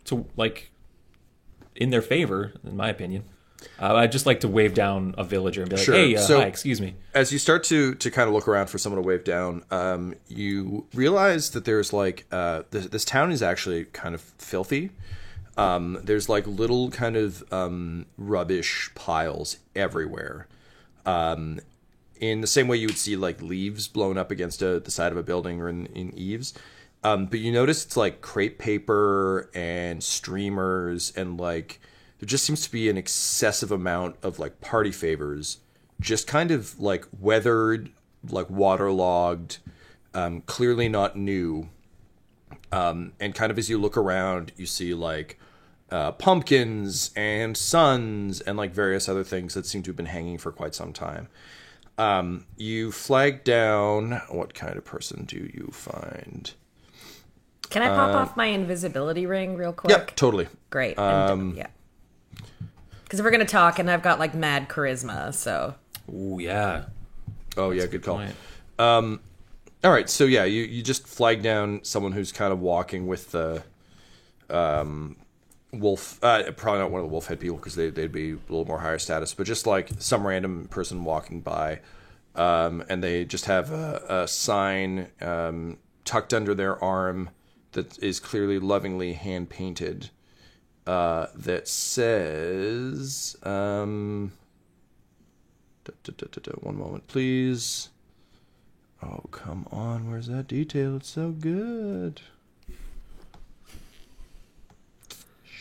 to like in their favor, in my opinion. I'd just like to wave down a villager and be like, Sure. "Hey, So- hi, excuse me." As you start to kind of look around for someone to wave down, you realize that there's like this town is actually kind of filthy. There's like little kind of rubbish piles everywhere. In the same way you would see like leaves blown up against the side of a building or in eaves. But you notice it's like crepe paper and streamers and like there just seems to be an excessive amount of like party favors, just kind of like weathered, like waterlogged, clearly not new. And kind of as you look around, you see like pumpkins and suns and like various other things that seem to have been hanging for quite some time. You flag down. What kind of person do you find? Can I pop off my invisibility ring real quick? Yep, totally. Great. Yeah. Because we're going to talk, and I've got, like, mad charisma, so... Ooh, yeah. Oh, yeah, good call. Point. All right, so yeah, you just flag down someone who's kind of walking with the wolf. Probably not one of the wolf head people because they'd be a little more higher status, but just like some random person walking by, and they just have a sign tucked under their arm that is clearly lovingly hand painted. That says, one moment, please. Oh, come on. Where's that detail? It's so good.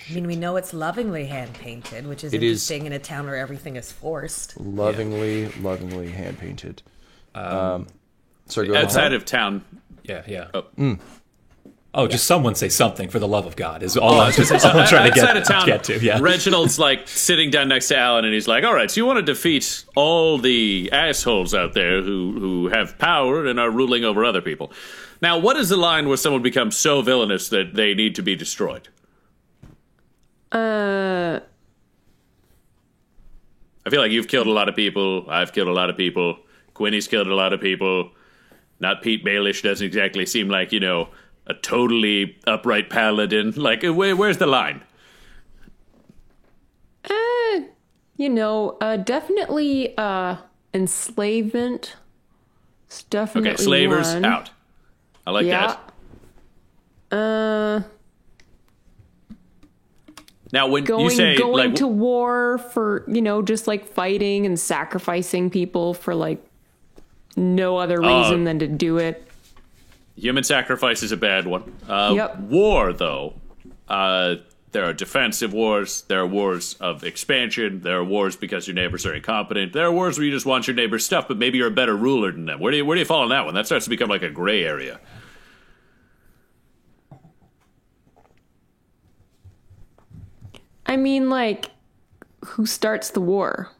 I mean, we know it's lovingly hand-painted, which is It is- interesting in a town where everything is forced. Lovingly hand painted. Sorry, go ahead. Outside of town. Yeah. Oh. Oh, just someone say something for the love of God is all I'm trying to Outside of town, get to. Yeah. Reginald's like sitting down next to Alan, and he's like, "All right, so you want to defeat all the assholes out there who have power and are ruling over other people. Now, what is the line where someone becomes so villainous that they need to be destroyed?" I feel like you've killed a lot of people. I've killed a lot of people. Quinny's killed a lot of people. Not Pete Baelish doesn't exactly seem like, a totally upright paladin. Like, where's the line? Definitely enslavement. It's definitely Okay, slavers one. out. I like Yeah. that. Now, when you Going say like, to war for, just like fighting and sacrificing people for like no other reason than to do it. human sacrifice is a bad one. Yep. War, though, there are defensive wars. There are wars of expansion. There are wars because your neighbors are incompetent. There are wars where you just want your neighbor's stuff, but maybe you're a better ruler than them. Where do you fall on that one? That starts to become like a gray area. I mean, like, who starts the war?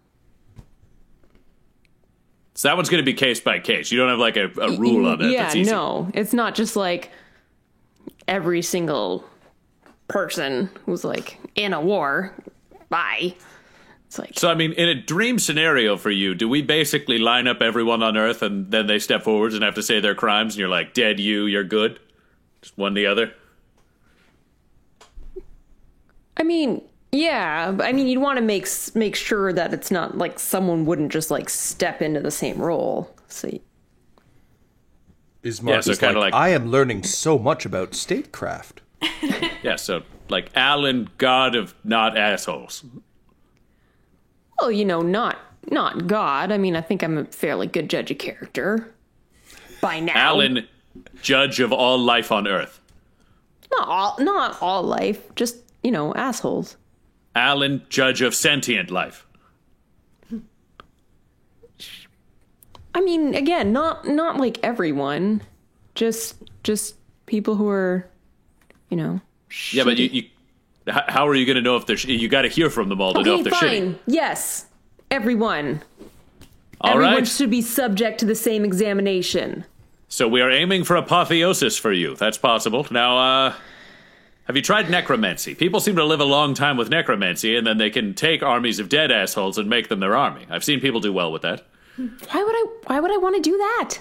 So that one's going to be case by case. You don't have like a rule on it. Yeah, that's easy. no. It's not just like every single person who's like in a war. Bye. It's like, So, I mean, in a dream scenario for you, do we basically line up everyone on Earth and then they step forwards and have to say their crimes and you're like, dead you're good? Just one the other? I mean, yeah. But I mean, you'd want to make sure that it's not like someone wouldn't just like step into the same role. So Is Yeah, Marcus so kinda like- I am learning so much about statecraft. Yeah, so like Alan, god of not assholes. well, not God. I mean, I think I'm a fairly good judge of character by now. Alan, judge of all life on Earth. Not all life, just, assholes. Alan, judge of sentient life. I mean, again, not like everyone, just people who are, Yeah, but you how are you going to know if they're... You got to hear from them all to know Okay, if they're fine. shitty. Yes, everyone. All Everyone right. should be subject to the same examination. So we are aiming for apotheosis for you. That's possible. Now, have you tried necromancy? People seem to live a long time with necromancy, and then they can take armies of dead assholes and make them their army. I've seen people do well with that. Why would I want to do that?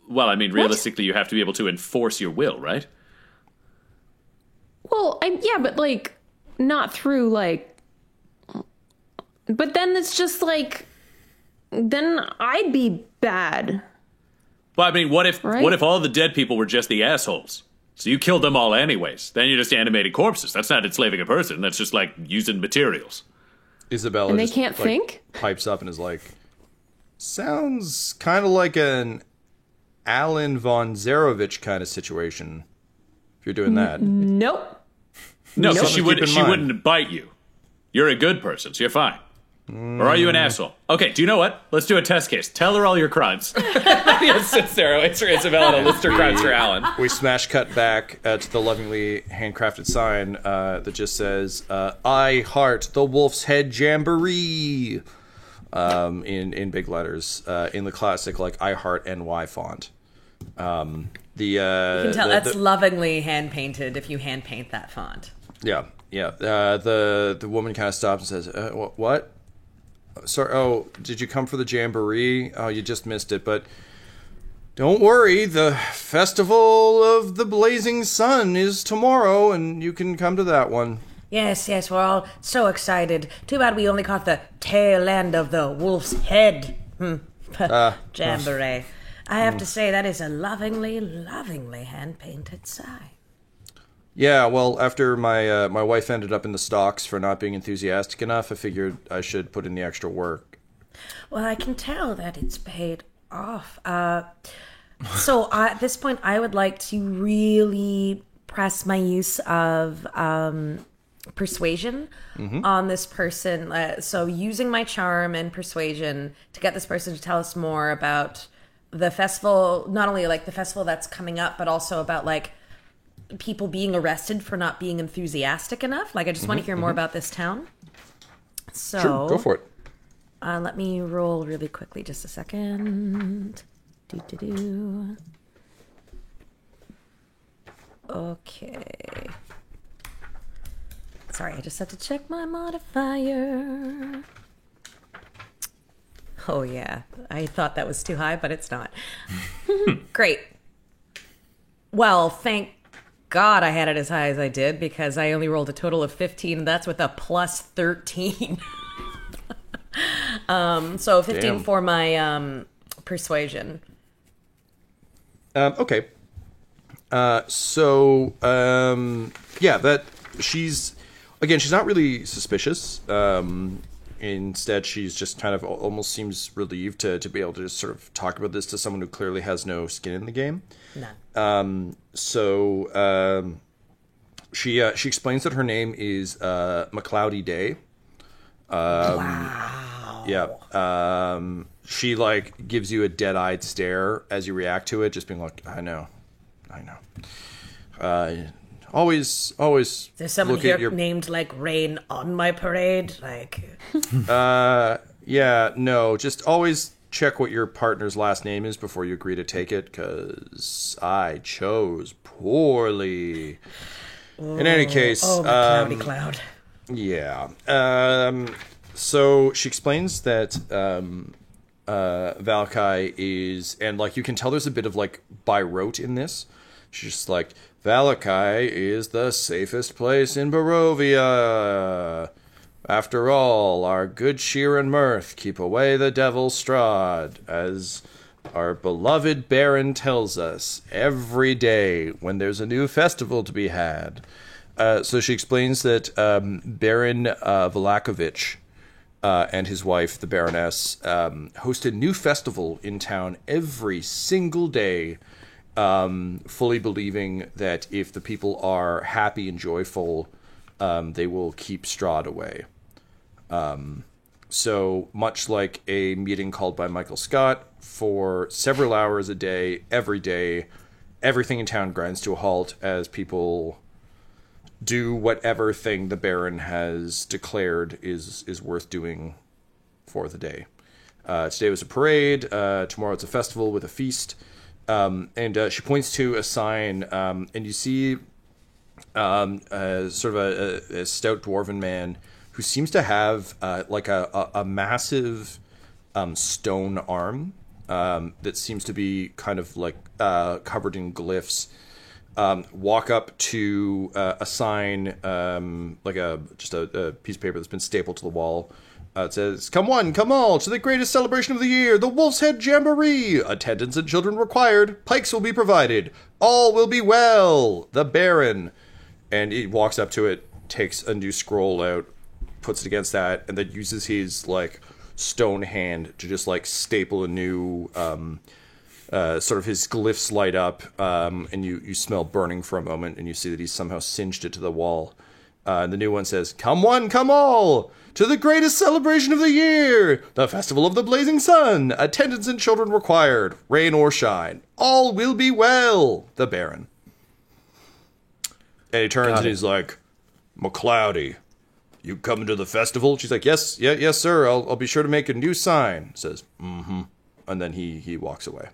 Well, I mean, realistically, you have to be able to enforce your will, right? Well, yeah, but like not through like. But then it's just like, then I'd be bad. Well, I mean, what if Right. all the dead people were just the assholes? So you killed them all anyways. Then you're just animated corpses. That's not enslaving a person. That's just like using materials. Isabella And they just, can't like, think? pipes up and is like, sounds kind of like an Alan von Zarovich kind of situation. If you're doing that. Nope. No, Nope. because she Something to keep in mind. wouldn't bite you. You're a good person, so you're fine. Or are you an asshole? Okay, do you know what? Let's do a test case. Tell her all your crimes. Yes, sits there. It's Isabella to list her crimes for Alan. We smash cut back to the lovingly handcrafted sign that just says, I heart the Wolf's Head Jamboree, in big letters, in the classic, like, I heart NY font. You You can tell that's lovingly hand painted if you hand paint that font. Yeah. The woman kind of stops and says, what? Sorry, oh, did you come for the Jamboree? Oh, you just missed it, but don't worry, the Festival of the Blazing Sun is tomorrow, and you can come to that one. Yes, we're all so excited. Too bad we only caught the tail end of the wolf's head. Jamboree. I have to say, that is a lovingly hand-painted sign. Yeah, well, after my wife ended up in the stocks for not being enthusiastic enough, I figured I should put in the extra work. Well, I can tell that it's paid off. So at this point, I would like to really press my use of persuasion on this person. So using my charm and persuasion to get this person to tell us more about the festival, not only like the festival that's coming up, but also about like people being arrested for not being enthusiastic enough. Like, I just want to hear more about this town. So Sure, go for it. let me roll really quickly, just a second. Okay. Sorry, I just have to check my modifier. Oh yeah, I thought that was too high, but it's not. Great. Well, thank God I had it as high as I did, because I only rolled a total of 15. That's with a plus 13. So 15 Damn. for my persuasion. Okay. Yeah, that she's not really suspicious. Instead, she's just kind of almost seems relieved to be able to just sort of talk about this to someone who clearly has no skin in the game. None. She explains that her name is McCloudy Day. Wow. Yeah. She like gives you a dead-eyed stare as you react to it, just being like, I know. Always There's someone look here at your named like Rain on my parade. Like, yeah, no, just always check what your partner's last name is before you agree to take it, because I chose poorly. In any case, oh, my cloudy cloud. yeah. So she explains that Valakai is, and like you can tell there's a bit of like by rote in this. She's just like, Valakai is the safest place in Barovia. After all, our good cheer and mirth keep away the devil's Strahd, as our beloved Baron tells us every day when there's a new festival to be had. So she explains that Baron Valakovich and his wife, the Baroness, host a new festival in town every single day, fully believing that if the people are happy and joyful, they will keep Strahd away. So much like a meeting called by Michael Scott, for several hours a day, every day, everything in town grinds to a halt as people do whatever thing the Baron has declared is worth doing for the day. Today was a parade. Tomorrow it's a festival with a feast. And she points to a sign, and you see sort of a stout dwarven man who seems to have like a massive stone arm that seems to be kind of like covered in glyphs. Walk up to a sign, like just a piece of paper that's been stapled to the wall. It says, "Come one, come all, to the greatest celebration of the year, the Wolf's Head Jamboree. Attendants and children required. Pikes will be provided. All will be well. The Baron." And he walks up to it, takes a new scroll out, puts it against that, and then uses his, like, stone hand to just, like, staple a new, sort of his glyphs light up, and you smell burning for a moment, and you see that he's somehow singed it to the wall. And the new one says, "Come one, come all, to the greatest celebration of the year, the Festival of the Blazing Sun. Attendants and children required, rain or shine. All will be well, the Baron." And he turns and he's like, "McCloudy, you coming to the festival?" She's like, yes, sir. I'll be sure to make a new sign." Says, "Mm-hmm." And then he walks away.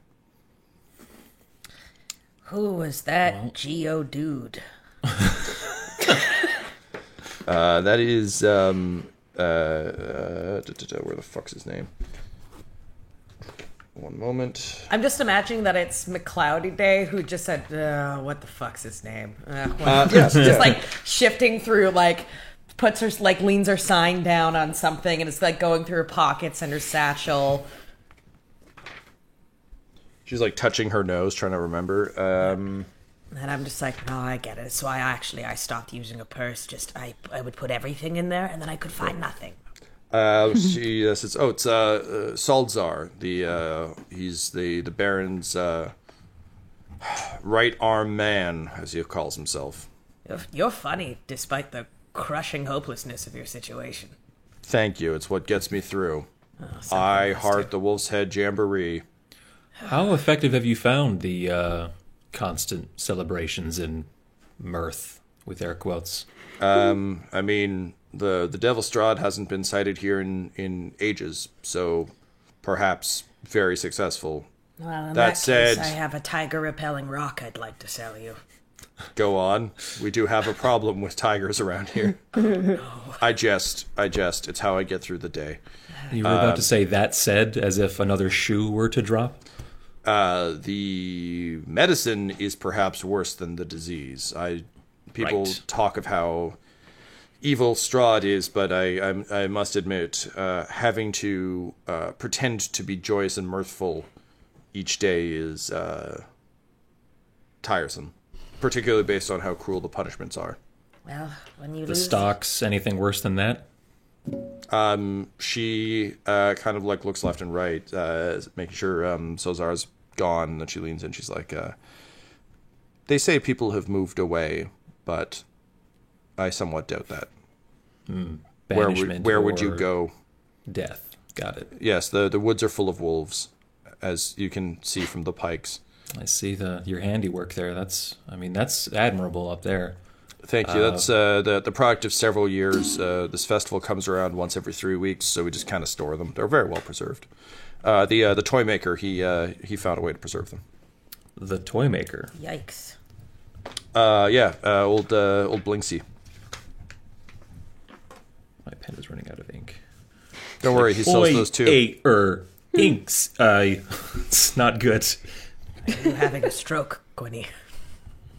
Who was that Geo dude? That is, where the fuck's his name? One moment. I'm just imagining that it's McCloudy Day who just said, what the fuck's his name? Yes, Just like shifting through, like, puts her, like, leans her sign down on something and it's like going through her pockets and her satchel. She's like touching her nose, trying to remember. And I'm just like, no, I get it. So I stopped using a purse. Just I would put everything in there, and then I could find nothing. She says, "Oh, it's Saldzar. He's the Baron's right arm man, as he calls himself." You're funny, despite the crushing hopelessness of your situation. Thank you. It's what gets me through. I heart the Wolf's Head Jamboree. How effective have you found the constant celebrations and mirth, with air quotes? I mean, the Devil Strahd hasn't been sighted here in ages, so perhaps very successful. Well, in That that said- case, I have a tiger-repelling rock I'd like to sell you. Go on. We do have a problem with tigers around here. I jest. It's how I get through the day. You were about to say "that said," as if another shoe were to drop. The medicine is perhaps worse than the disease. People Right. talk of how evil Strahd is, but I must admit, having to pretend to be joyous and mirthful each day is tiresome, particularly based on how cruel the punishments are. Well, when you The lose... stocks, anything worse than that? She kind of like looks left and right, making sure Sozar's gone. And then she leans in. She's like, "They say people have moved away, but I somewhat doubt that. Banishment Where would you or go?" Death. Got it. Yes, the woods are full of wolves, as you can see from the pikes. I see your handiwork there. That's admirable up there. Thank you. That's the product of several years. This festival comes around once every 3 weeks, so we just kind of store them. They're very well preserved. The toy maker, he found a way to preserve them. The toy maker. Yikes. Old Blinksy. My pen is running out of ink. Don't worry, he sells those too. Inks. It's not good. Are you having a stroke, Gwynny?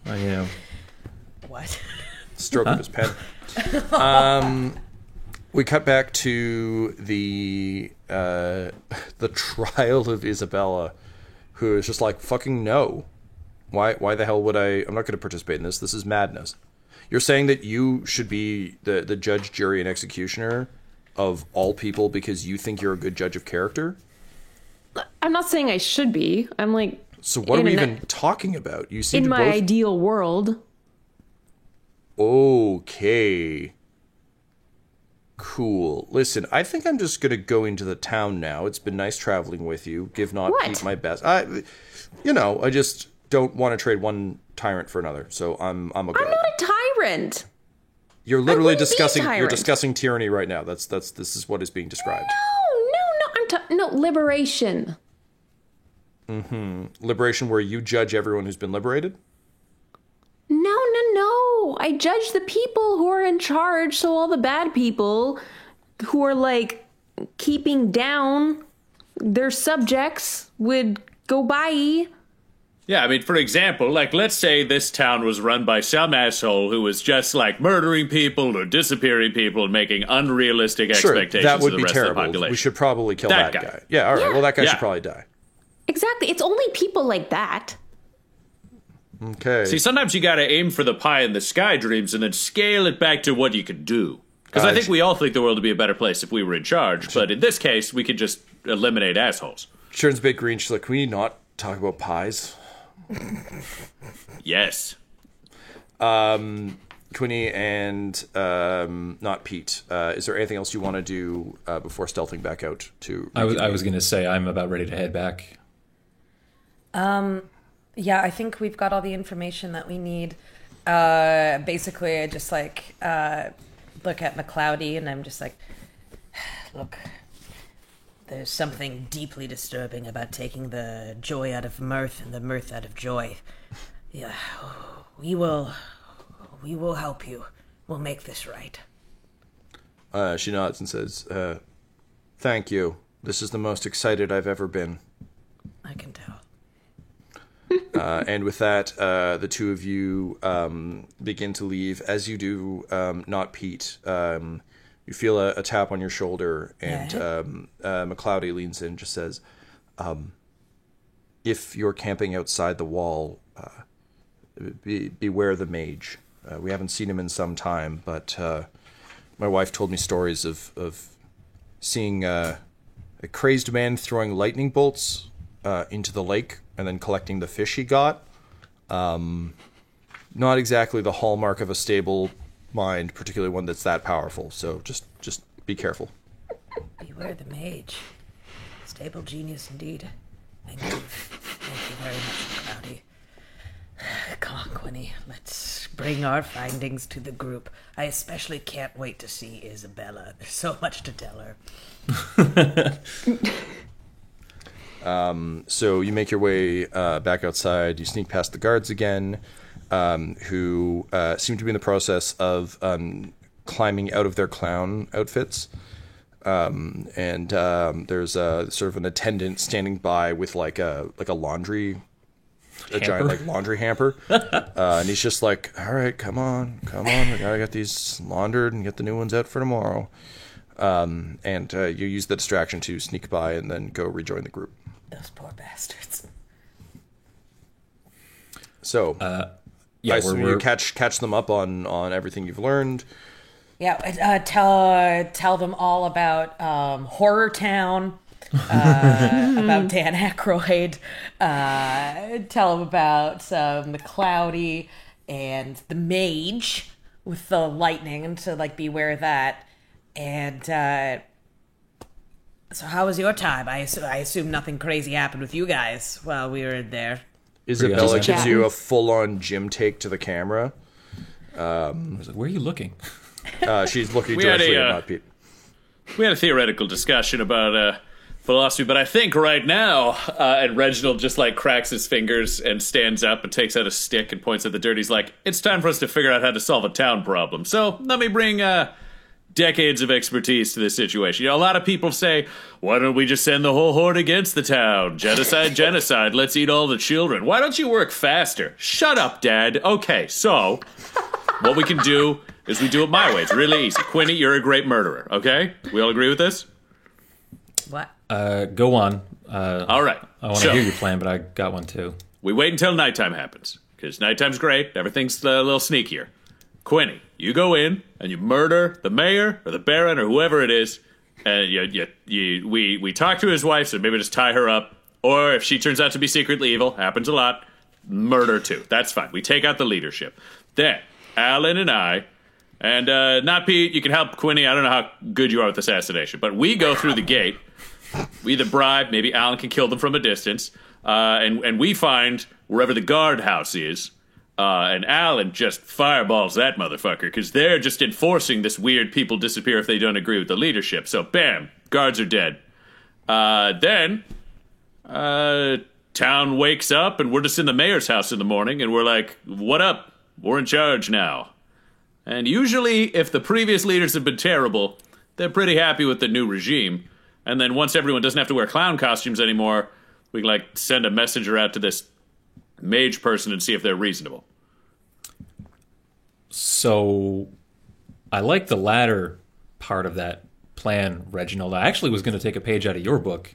I am. What? Stroke of his pen. We cut back to the trial of Isabella, who is just like, fucking no. Why the hell would I? I'm not going to participate in this. This is madness. You're saying that you should be the judge, jury, and executioner of all people because you think you're a good judge of character? I'm not saying I should be. I'm like, So what are we In even talking about? You seem in to my both... ideal world. Okay. Cool. Listen, I think I'm just going to go into the town now. It's been nice traveling with you. Give not What? keep my best. I just don't want to trade one tyrant for another. So I'm a go. I'm not a tyrant. You're literally wouldn't be a discussing you're tyrant. discussing tyranny right now. This is what is being described. No, liberation. Liberation where you judge everyone who's been liberated? No. I judge the people who are in charge, so all the bad people who are, like, keeping down their subjects would go by. Yeah, I mean, for example, like, let's say this town was run by some asshole who was just, like, murdering people or disappearing people and making unrealistic expectations that would of the be rest terrible. of the population. We should probably kill that guy. Yeah, all right. Yeah. Well, that guy Yeah. should probably die. Exactly. It's only people like that. Okay. See, sometimes you gotta aim for the pie in the sky dreams and then scale it back to what you could do. Because I think we all think the world would be a better place if we were in charge, but in this case, we could just eliminate assholes. She turns a bit green. She's like, can we not talk about pies? Yes. Quinny and not Pete. Is there anything else you want to do before stealthing back out to? I was going to say I'm about ready to head back. Yeah, I think we've got all the information that we need. Basically, I just like look at McCloudy and I'm just like, look, there's something deeply disturbing about taking the joy out of mirth and the mirth out of joy. Yeah, we will help you. We'll make this right. She nods and says, thank you. This is the most excited I've ever been. I can tell. And with that, the two of you begin to leave. As you do, not Pete, you feel a tap on your shoulder, and McCloudy leans in and just says, if you're camping outside the wall, beware the mage. We haven't seen him in some time, but my wife told me stories of seeing a crazed man throwing lightning bolts into the lake and then collecting the fish he got. Not exactly the hallmark of a stable mind, particularly one that's that powerful. So just be careful. Beware the mage. Stable genius indeed. Thank you. Thank you very much, McCloudy. Come on, Quinny. Let's bring our findings to the group. I especially can't wait to see Isabella. There's so much to tell her. So you make your way back outside. You sneak past the guards again, who seem to be in the process of climbing out of their clown outfits. And there's sort of an attendant standing by with like a laundry, a giant like laundry hamper, and he's just like, "All right, come on, we gotta get these laundered and get the new ones out for tomorrow." And you use the distraction to sneak by and then go rejoin the group. Those poor bastards. So, Yeah, I assume you catch them up on everything you've learned. Yeah, tell them all about Horror Town, about Dan Aykroyd. Tell them about McCloudy and the mage with the lightning, and to like beware of that. And so, how was your time? I assume nothing crazy happened with you guys while we were in there. Isabella Just gives chatting. you a full-on Jim take to the camera. I was like, where are you looking? She's looking We had directly a, at not Pete. We had a theoretical discussion about philosophy, but I think right now, and Reginald just like cracks his fingers and stands up and takes out a stick and points at the dirt. He's like, it's time for us to figure out how to solve a town problem. So let me bring decades of expertise to this situation. You know, a lot of people say, why don't we just send the whole horde against the town? Genocide, let's eat all the children. Why don't you work faster? Shut up, Dad. Okay, so what we can do is we do it my way. It's really easy. Quinny, you're a great murderer, okay? We all agree with this? What? Go on. All right. I want to So, hear your plan, but I got one too. we wait until nighttime happens, because nighttime's great. Everything's a little sneakier. Quinny, you go in and you murder the mayor or the baron or whoever it is, and we talk to his wife, so maybe just tie her up. Or if she turns out to be secretly evil, happens a lot, murder too. That's fine. We take out the leadership. Then Alan and I, and not Pete, you can help Quinny. I don't know how good you are with assassination, but we go through the gate. We either bribe, maybe Alan can kill them from a distance, and we find wherever the guardhouse is. And Alan just fireballs that motherfucker, because they're just enforcing this weird people disappear if they don't agree with the leadership. So, bam, guards are dead. Then, town wakes up, and we're just in the mayor's house in the morning, and we're like, what up? we're in charge now. And usually, if the previous leaders have been terrible, they're pretty happy with the new regime. And then once everyone doesn't have to wear clown costumes anymore, we can, like, send a messenger out to this mage person and see if they're reasonable. So, I like the latter part of that plan, Reginald. I actually was going to take a page out of your book.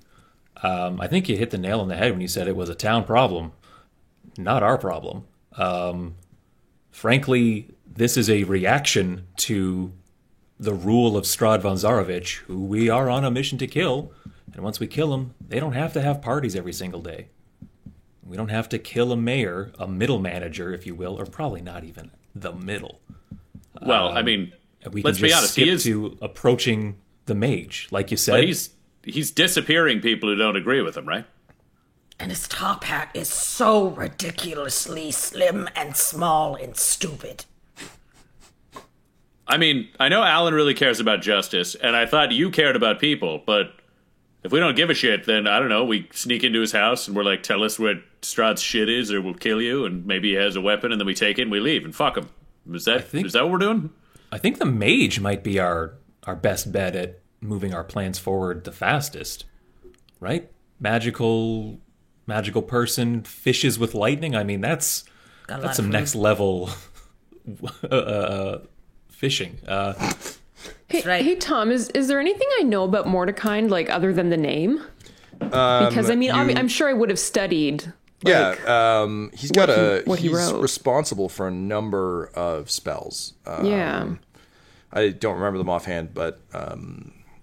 I think you hit the nail on the head when you said it was a town problem, not our problem. Frankly, this is a reaction to the rule of Strahd von Zarovich, who we are on a mission to kill. And once we kill him, they don't have to have parties every single day. We don't have to kill a mayor, a middle manager, if you will, or probably not even the middle. Well, I mean, We let's can be just honest. skip He is. to approaching the mage, like you said. But he's disappearing people who don't agree with him, right? And his top hat is so ridiculously slim and small and stupid. I mean, I know Alan really cares about justice, and I thought you cared about people, but if we don't give a shit, then, I don't know, we sneak into his house and we're like, tell us what Strahd's shit is or we'll kill you, and maybe he has a weapon, and then we take it and we leave and fuck him. Is that what we're doing? I think the mage might be our best bet at moving our plans forward the fastest, right? Magical person, fishes with lightning. I mean, that's some next level fishing. Hey, Tom, is there anything I know about Mordecai, like, other than the name? Because, I mean, I'm sure I would have studied. Like, he's got what he he's wrote. responsible for a number of spells. Yeah. I don't remember them offhand, but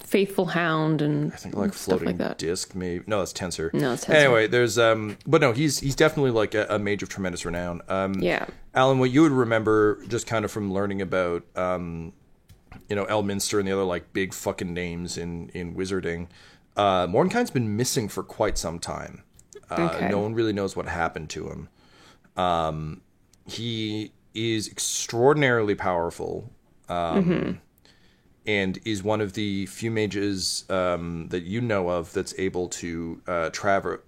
Faithful Hound and I think like stuff floating like that. disc, maybe. No, that's Tensor. No, it's Tensor. Anyway, there's but no, he's definitely like a mage of tremendous renown. Yeah. Alan, what you would remember just kind of from learning about Elminster and the other like big fucking names in wizarding, Mordecai's been missing for quite some time. Okay. No one really knows what happened to him. He is extraordinarily powerful. And is one of the few mages that you know of that's able to travel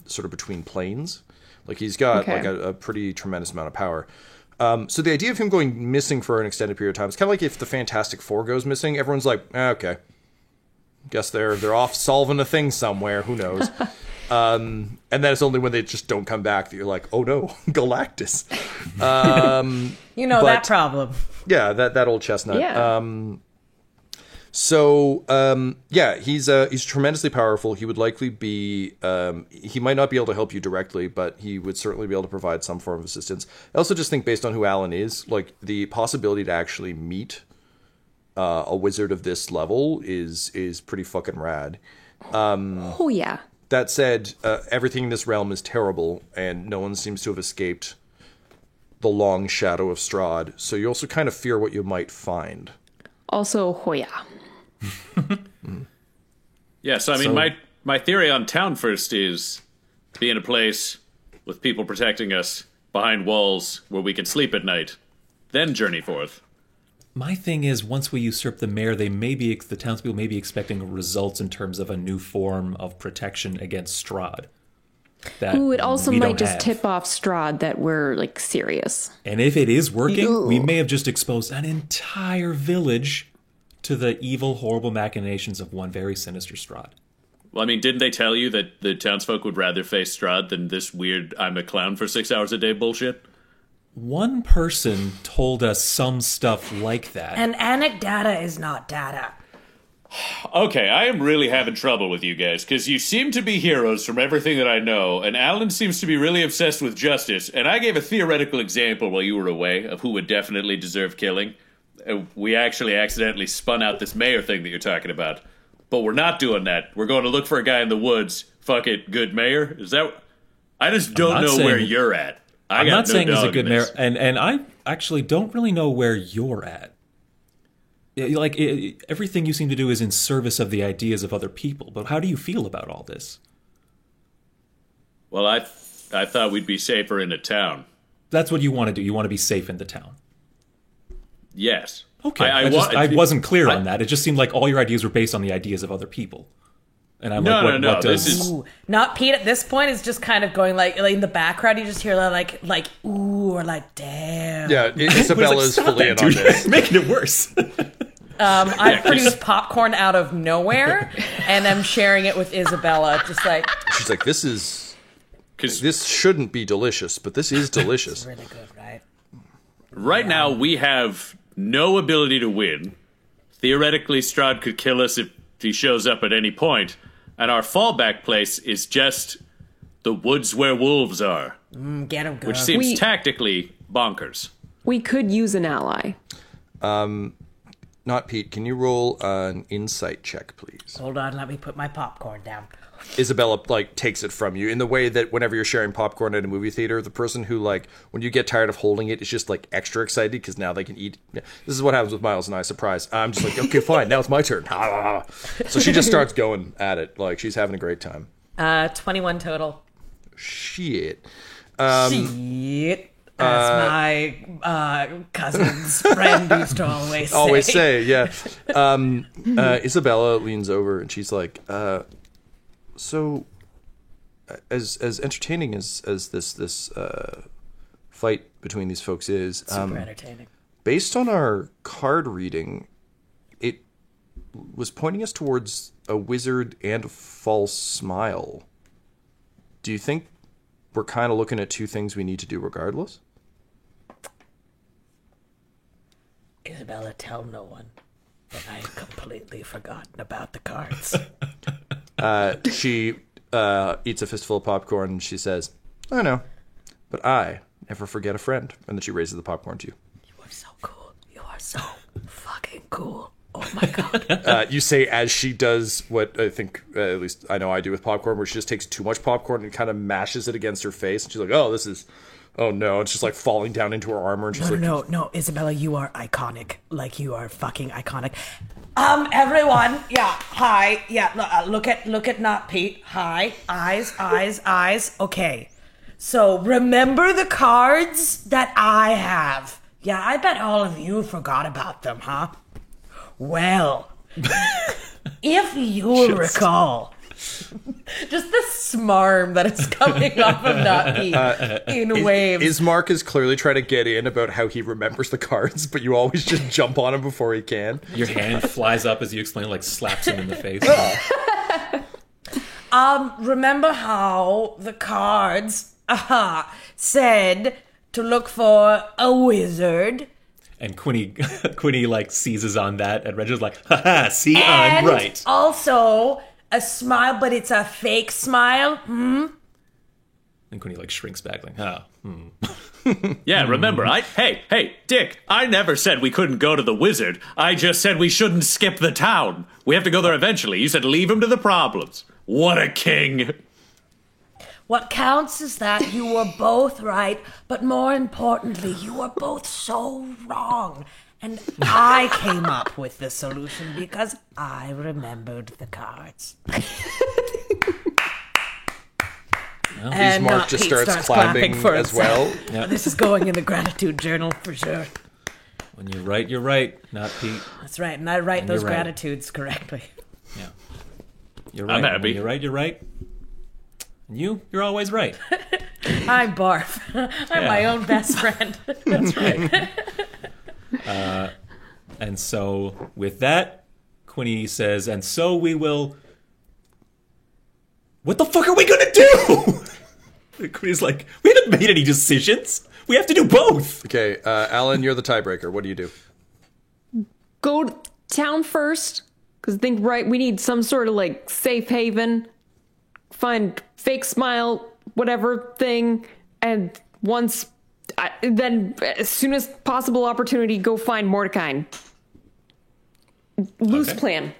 sort of between planes. Like he's got like a pretty tremendous amount of power. So the idea of him going missing for an extended period of time, it's kind of like if the Fantastic Four goes missing, everyone's like, okay, guess they're off solving a thing somewhere. Who knows? And then it's only when they just don't come back that you're like, oh no, Galactus. That problem. Yeah, that old chestnut. Yeah. He's tremendously powerful. He would likely be. He might not be able to help you directly, but he would certainly be able to provide some form of assistance. I also just think, based on who Alan is, like the possibility to actually meet a wizard of this level is pretty fucking rad. Oh, yeah. That said, everything in this realm is terrible, and no one seems to have escaped the long shadow of Strahd, so you also kind of fear what you might find. Also, Hoya. Yeah, so I mean, my theory on Town First is be in a place with people protecting us behind walls where we can sleep at night, then journey forth. My thing is, once we usurp the mayor, the townspeople may be expecting results in terms of a new form of protection against Strahd. Ooh, it also we might don't just have. tip off Strahd that we're, like, serious. And if it is working, Ew. we may have just exposed an entire village to the evil, horrible machinations of one very sinister Strahd. Well, I mean, didn't they tell you that the townsfolk would rather face Strahd than this weird I'm a clown for 6 hours a day bullshit? One person told us some stuff like that. And anecdata is not data. Okay, I am really having trouble with you guys, because you seem to be heroes from everything that I know, and Alan seems to be really obsessed with justice, and I gave a theoretical example while you were away of who would definitely deserve killing. We actually accidentally spun out this mayor thing that you're talking about. But we're not doing that. We're going to look for a guy in the woods. Fuck it, good mayor? Is that... I just don't know where you're at. I'm not saying he's a good mayor, mayor. and I actually don't really know where you're at. Like, everything you seem to do is in service of the ideas of other people, but how do you feel about all this? Well, I thought we'd be safer in a town. That's what you want to do. You want to be safe in the town. Yes. Okay, I wasn't clear on that. It just seemed like all your ideas were based on the ideas of other people. And I'm No, like, no, what this does... is- Ooh. Not Pete at this point is just kind of going like in the background. You just hear like ooh who are like, damn. Yeah, Isabella's fully in on this. Making it worse. I produced popcorn out of nowhere, and I'm sharing it with Isabella. Just like, She's like, this shouldn't be delicious, but this is delicious. Really good, right? Right now, we have no ability to win. Theoretically, Strahd could kill us if he shows up at any point, and our fallback place is just the woods where wolves are, Get him, girl. which seems tactically bonkers. We could use an ally. Not Pete. Can you roll an insight check, please? Hold on, let me put my popcorn down. Isabella takes it from you in the way that whenever you're sharing popcorn at a movie theater, the person who when you get tired of holding it is just extra excited because now they can eat. Yeah, this is what happens with Miles and I. Surprise! I'm just like, okay, fine. Now it's my turn. So she just starts going at it she's having a great time. 21 total. Shit. Shit. As my cousin's friend used to always say. Yeah. Isabella leans over and she's like, so as entertaining as this fight between these folks is, Super entertaining. based on our card reading, it was pointing us towards a wizard and a false smile. Do you think we're kind of looking at two things we need to do regardless? Isabella, tell no one that I had completely forgotten about the cards. She eats a fistful of popcorn and she says, I know, but I never forget a friend. And then she raises the popcorn to you. You are so cool. You are so fucking cool. Oh my god. You say as she does what I think, at least I know I do with popcorn, where she just takes too much popcorn and kind of mashes it against her face. And she's like, oh no. It's just falling down into her armor. And she's No, Isabella, you are iconic. You are fucking iconic. Everyone, yeah, hi, yeah, look at not Pete. Hi, eyes. Okay, so remember the cards that I have. Yeah, I bet all of you forgot about them, huh? Well, if you'll recall, Just the smarm that is coming off of Not Pete in waves. Ismark is clearly trying to get in about how he remembers the cards, but you always just jump on him before he can. Your hand flies up as you explain, slaps him in the face. Remember how the cards said to look for a wizard? And Quinny seizes on that, and Reginald's like, haha, see, I'm right. Also, a smile, but it's a fake smile. And Quinny shrinks back, Yeah, remember, hey, Dick, I never said we couldn't go to the wizard. I just said we shouldn't skip the town. We have to go there eventually. You said leave him to the problems. What a king. What counts is that you were both right, but more importantly, you were both so wrong. And I came up with the solution because I remembered the cards. And Ismark just Pete starts clapping for as himself. well. Yep. This is going in the gratitude journal for sure. When you're right, you're right, not Pete. That's right, and I write And those you're right. gratitudes correctly. Yeah. You're right. I'm happy. When you're right, you're right. And you're always right. I'm Barf. I'm my own best friend. That's right. And so, with that, Quinny says, and so we will... What the fuck are we gonna do? Quinny's like, we haven't made any decisions. We have to do both. Okay, Alan, you're the tiebreaker. What do you do? Go to town first, because I think, we need some sort of, safe haven. Find fake smile, whatever thing, and then as soon as possible opportunity, go find Mordecai. Loose plan.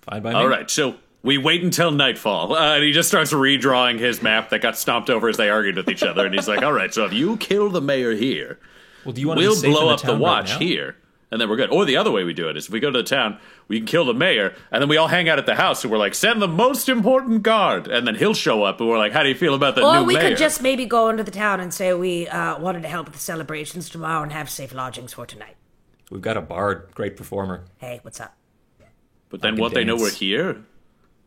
Fine by me. All right, so we wait until nightfall, and he just starts redrawing his map that got stomped over as they argued with each other, and he's like, all right, so if you kill the mayor here, Well, do you want to we'll be safe blow in up the town watch right now? here, and then we're good. Or the other way we do it is if we go to the town, we can kill the mayor, and then we all hang out at the house, and we're like, send the most important guard, and then he'll show up, and we're like, how do you feel about the Or new we mayor? could just maybe go into the town and say we wanted to help with the celebrations tomorrow and have safe lodgings for tonight. We've got a bard, great performer. Hey, what's up? But then I can won't they know dance. we're here?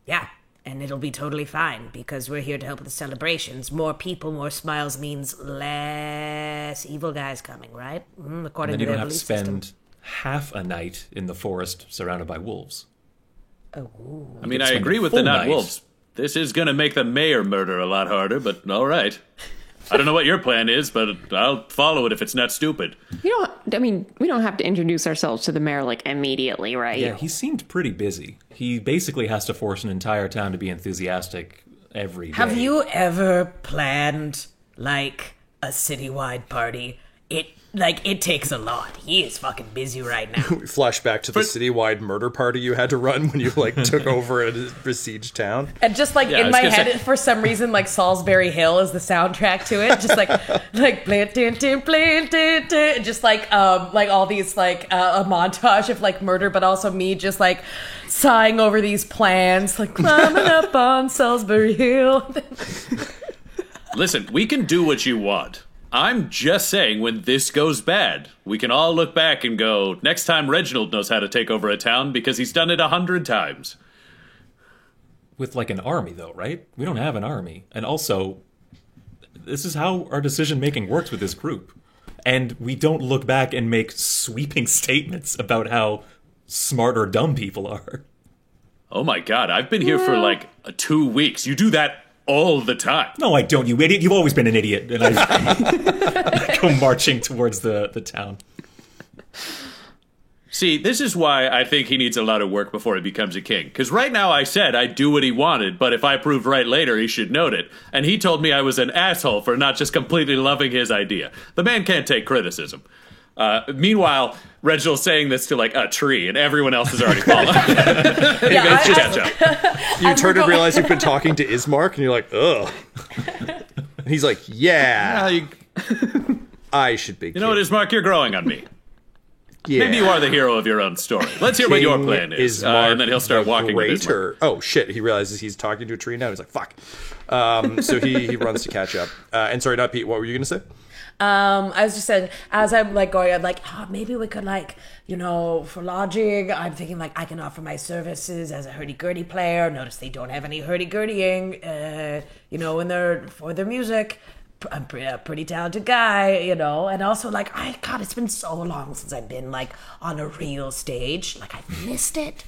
Yeah. and it'll be totally fine because we're here to help with the celebrations. More people, more smiles means less evil guys coming, right? According And then to you don't their have to belief spend system. half a night in the forest surrounded by wolves. I mean, I spend agree a with full the not night. wolves. This is going to make the mayor murder a lot harder, but all right. I don't know what your plan is, but I'll follow it if it's not stupid. We don't have to introduce ourselves to the mayor like immediately, right? Yeah, he seemed pretty busy. He basically has to force an entire town to be enthusiastic every day. Have you ever planned like a citywide party? It takes a lot. He is fucking busy right now. Flashback to the citywide murder party you had to run when you took over a besieged town. And just like Yeah, I in was my gonna head, say- for some reason, like Salisbury Hill is the soundtrack to it. Just like blin, din, din, blin, din, din, just like all these a montage of like murder, but also me just like sighing over these plans, like climbing up on Salisbury Hill. Listen, we can do what you want. I'm just saying, when this goes bad, we can all look back and go, next time Reginald knows how to take over a town because he's done it 100 times. With like an army, though, right? We don't have an army. And also, this is how our decision making works with this group. And we don't look back and make sweeping statements about how smart or dumb people are. Oh my god, I've been here for 2 weeks. You do that all the time. No, I don't, you idiot. You've always been an idiot. And I go marching towards the town. See, this is why I think he needs a lot of work before he becomes a king. Because right now I said I'd do what he wanted, but if I proved right later, he should note it. And he told me I was an asshole for not just completely loving his idea. The man can't take criticism. Meanwhile, Reginald's saying this to a tree, and everyone else has already fallen. Catch up. You turn and realize you've been talking to Ismark, and you're like, ugh. And he's like, yeah, I should be. You know what, Ismark? You're growing on me. Yeah. Maybe you are the hero of your own story. Let's hear what your plan is. Ismark And then he'll start the walking with Ismark. Greater. Oh, shit. He realizes he's talking to a tree now. He's like, fuck. So he runs to catch up. And sorry, not Pete. What were you going to say? I was just saying, as I'm going, I'm maybe we could for lodging, I'm thinking I can offer my services as a hurdy-gurdy player. Notice they don't have any hurdy-gurdying, for their music. I'm a pretty talented guy, and also God, it's been so long since I've been on a real stage. I've missed it.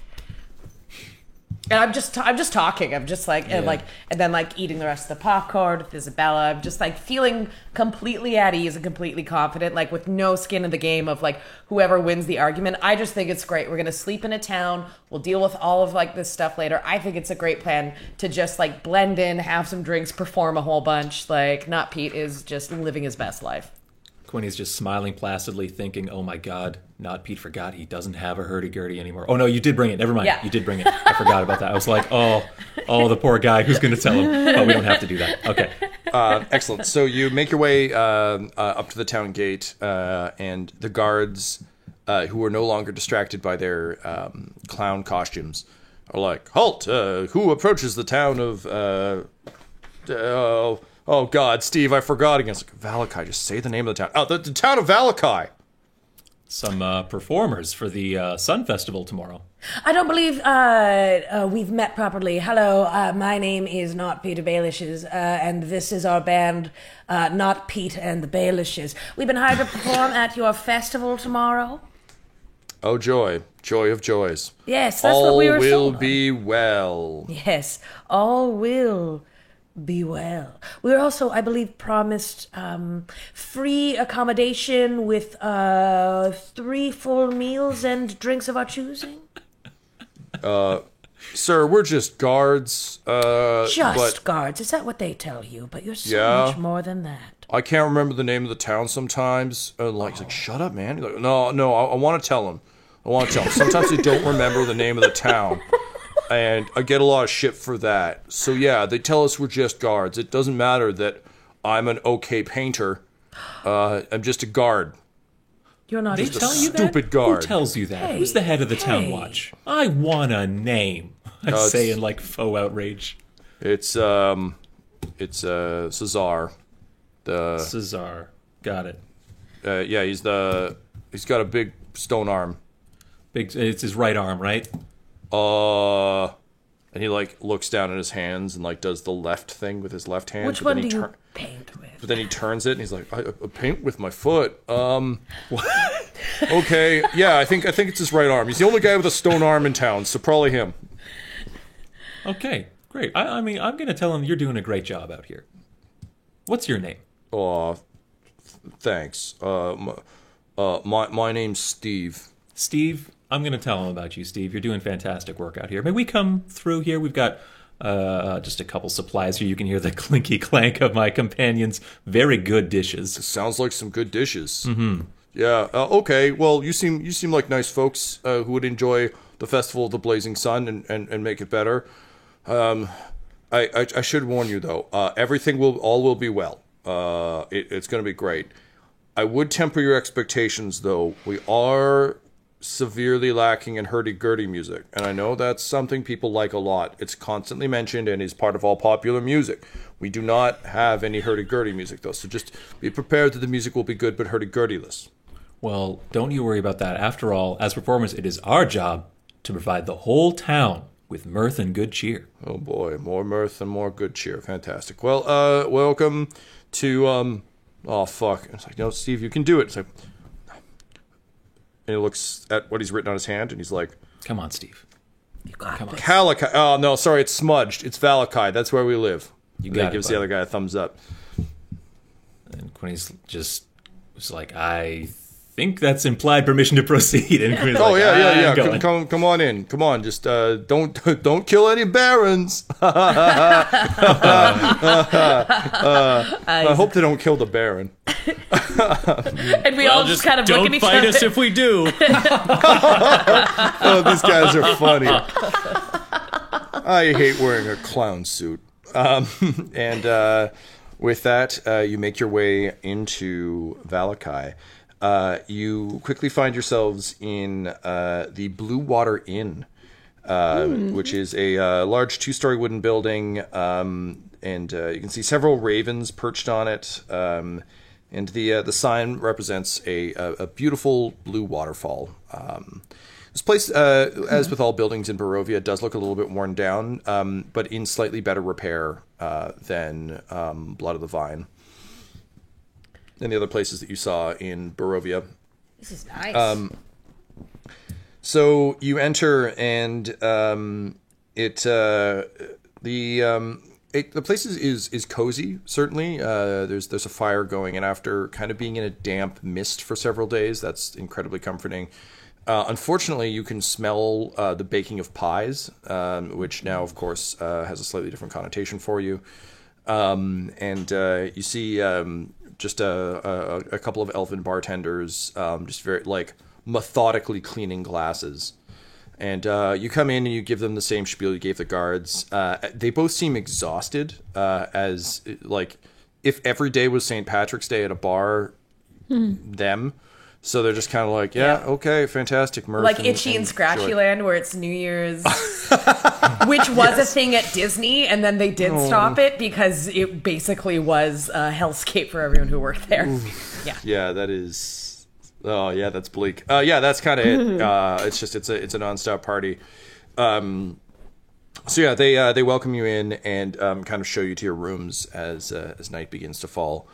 And I'm just talking. I'm just and then eating the rest of the popcorn with Isabella. I'm just feeling completely at ease and completely confident, with no skin in the game of whoever wins the argument. I just think it's great. We're gonna sleep in a town. We'll deal with all of this stuff later. I think it's a great plan to just blend in, have some drinks, perform a whole bunch. Not Pete is just living his best life. Quinny's just smiling placidly, thinking, oh my god, not Pete forgot he doesn't have a hurdy-gurdy anymore. Oh no, you did bring it. Never mind. Yeah. You did bring it. I forgot about that. I was like, oh, the poor guy. Who's going to tell him? Oh, we don't have to do that. Okay. Excellent. So you make your way up to the town gate, and the guards, who are no longer distracted by their clown costumes, are like, halt! Who approaches the town of... Oh God, Steve, I forgot again. It's like, Valakai, just say the name of the town. Oh, the town of Valakai. Some performers for the Sun Festival tomorrow. I don't believe we've met properly. Hello, my name is Not Peter Baelishes, and this is our band, Not Pete and the Baelishes. We've been hired to perform at your festival tomorrow. Oh, joy. Joy of joys. Yes, that's all what we were will sold on. be well. Yes, all will be well. We're also, I believe, promised free accommodation with 3 full meals and drinks of our choosing. Sir, we're just guards. Just guards. Is that what they tell you? But you're so Yeah. much more than that. I can't remember the name of the town sometimes. He's like, shut up, man. He's like, no, I want to tell him. Sometimes they don't remember the name of the town. And I get a lot of shit for that. So yeah, they tell us we're just guards. It doesn't matter that I'm an okay painter. I'm just a guard. You're not They just tell you that? stupid guard. Who tells you that? Hey, Who's the head of the town hey. watch? I want a name. I say in faux outrage. It's Cesar. The Cesar. Got it. yeah, he's got a big stone arm. It's his right arm, right? And he like looks down at his hands and like does the left thing with his left hand. Which but one then do he you paint with? But then he turns it and he's like, I paint with my foot. Okay, yeah, I think it's his right arm. He's the only guy with a stone arm in town, so probably him. Okay, great. I mean, I'm going to tell him you're doing a great job out here. What's your name? Thanks. My name's Steve. Steve, I'm going to tell him about you, Steve. You're doing fantastic work out here. May we come through here? We've got just a couple supplies here. You can hear the clinky clank of my companions' very good dishes. Sounds like some good dishes. Mm-hmm. Yeah. Okay. Well, you seem like nice folks who would enjoy the Festival of the Blazing Sun and make it better. I should warn you though. Everything will be well. It's going to be great. I would temper your expectations though. We are severely lacking in hurdy-gurdy music, and I know that's something people like a lot. It's constantly mentioned and is part of all popular music. We do not have any hurdy-gurdy music though, so just be prepared that the music will be good but hurdy-gurdy-less. Well, don't you worry about that. After all, as performers, it is our job to provide the whole town with mirth and good cheer. Oh boy, more mirth and more good cheer. Fantastic. Well, welcome to oh fuck. It's like, no, Steve, you can do it. It's like, and he looks at what he's written on his hand, and he's like, Come on, Steve. You got Come on. this. Valakai. Oh, no, sorry, it's smudged. It's Valakai. That's where we live. You And got he it, gives buddy. the other guy a thumbs up. And Quinny's just was like, I think that's implied permission to proceed. And Quinny's Oh, like, yeah. "I'm going." Come on in. Come on. Just don't kill any barons. I hope they don't kill the baron. And we all just kind of look at don't each fight other. us if we do. Oh, these guys are funny. I hate wearing a clown suit. And with that, you make your way into Valakai. You quickly find yourselves in the Blue Water Inn, which is a large two-story wooden building, and you can see several ravens perched on it. And the sign represents a beautiful blue waterfall. This place, as with all buildings in Barovia, does look a little bit worn down, but in slightly better repair than Blood of the Vine and the other places that you saw in Barovia. This is nice. So you enter, and the place is cozy. Certainly, there's a fire going, and after kind of being in a damp mist for several days, that's incredibly comforting. Unfortunately, you can smell the baking of pies, which now, of course, has a slightly different connotation for you. And you see just a couple of elven bartenders just very like methodically cleaning glasses. And you come in and you give them the same spiel you gave the guards. They both seem exhausted, as like if every day was St. Patrick's Day at a bar, them. So they're just kind of like, yeah, okay, fantastic, Murph. Like Itchy and Scratchy joy. Land, where it's New Year's, which was a thing at Disney, and then they did stop it because it basically was a hellscape for everyone who worked there. Yeah, that is. Oh, yeah, that's bleak. Yeah, that's kind of it. It's just it's a nonstop party. So yeah, they welcome you in and kind of show you to your rooms as night begins to fall.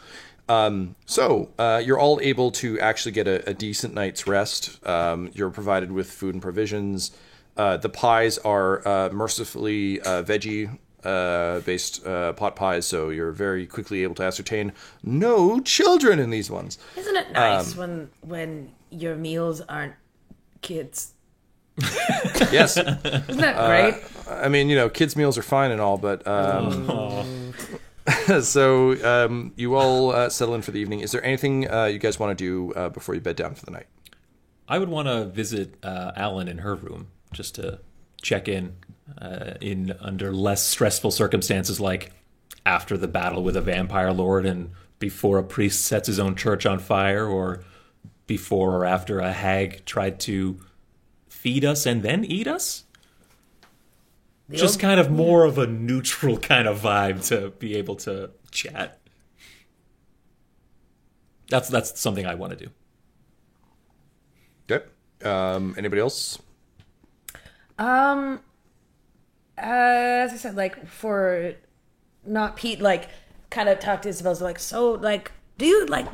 So you're all able to actually get a decent night's rest. You're provided with food and provisions. The pies are mercifully veggie based pot pies, so you're very quickly able to ascertain no children in these ones. Isn't it nice when your meals aren't kids? Yes. Isn't that great? I mean, kids' meals are fine and all, but so you all settle in for the evening. Is there anything you guys want to do before you bed down for the night? I would want to visit Alan in her room just to check in under less stressful circumstances, like after the battle with a vampire lord and before a priest sets his own church on fire, or before or after a hag tried to feed us and then eat us. Just kind of more of a neutral kind of vibe to be able to chat. That's something I want to do. Okay. Anybody else? as I said, like, for not Pete, like, kind of talk to Isabel's like, so, like, do you, like,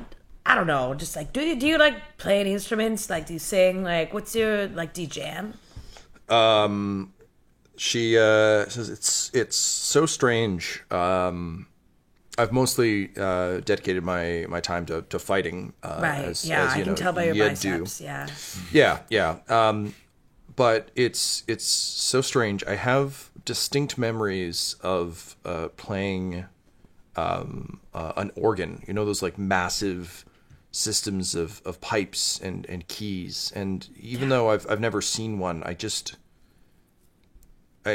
I don't know, just, like, do you, like, play any instruments? Like, do you sing? Like, what's your, like, do you jam? She says it's so strange. I've mostly dedicated my time to fighting. Right, as I you can know, tell by your you biceps, do. yeah. But it's so strange. I have distinct memories of playing an organ. You know, those like massive systems of pipes and keys. And even though I've never seen one,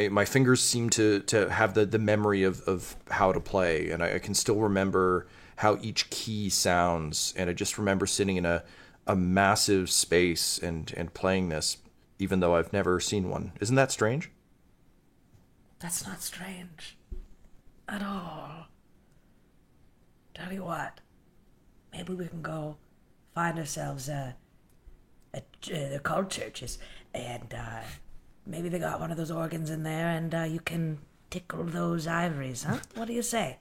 my fingers seem to have the memory of how to play, and I can still remember how each key sounds. And I just remember sitting in a massive space and playing this, even though I've never seen one. Isn't that strange? That's not strange at all. Tell you what, maybe we can go find ourselves they're called churches, and maybe they got one of those organs in there, and you can tickle those ivories, huh? What do you say?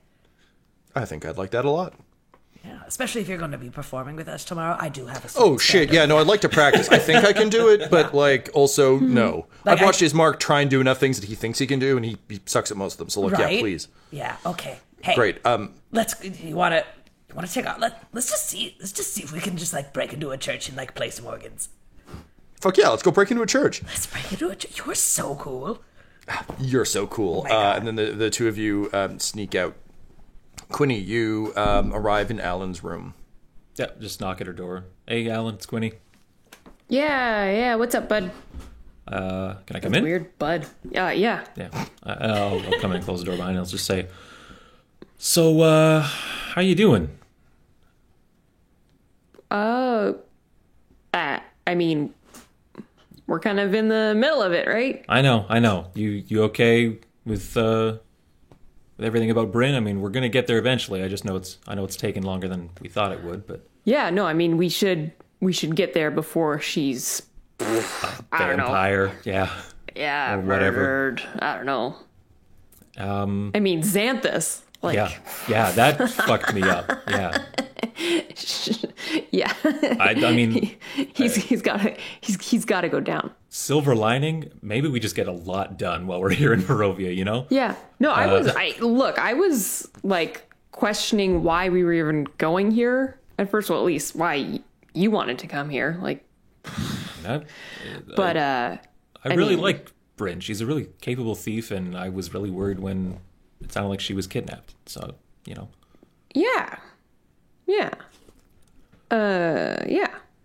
I think I'd like that a lot. Yeah, especially if you're going to be performing with us tomorrow. I do have a Oh shit! Yeah, no, I'd like to practice. I think I can do it, but like also no. Like, I've watched Ismark try and do enough things that he thinks he can do, and he sucks at most of them. So look, Right? yeah, please. Yeah. Okay. Hey. Great. Let's. You want to check out? Let's just see. Let's just see if we can just like break into a church and like play some organs. Fuck yeah, let's go break into a church. Let's break into a church. You're so cool. You're so cool. my God. And then the two of you sneak out. Quinny, you arrive in Alan's room. Yeah, just knock at her door. Hey, Alan, it's Quinny. Yeah. What's up, bud? Can I come in? Weird, bud. Yeah. Yeah. I'll come in and close the door behind. I'll just say, so, how you doing? I mean, we're kind of in the middle of it, right? I know. You okay with everything about Bryn? I mean, we're gonna get there eventually. I know it's taken longer than we thought it would, but Yeah. No, I mean, we should get there before she's. I don't know. vampire. Yeah. Yeah. Or whatever. Murdered. I don't know. I mean, Xanthus. Like. Yeah, that fucked me up. Yeah. Yeah. I mean, he's got to go down. silver lining, maybe we just get a lot done while we're here in Barovia, you know? Yeah. No, I was like questioning why we were even going here at first. Well, at least why you wanted to come here. Like, but I really like Bryn. She's a really capable thief, and I was really worried when it sounded like she was kidnapped. So, you know. Yeah.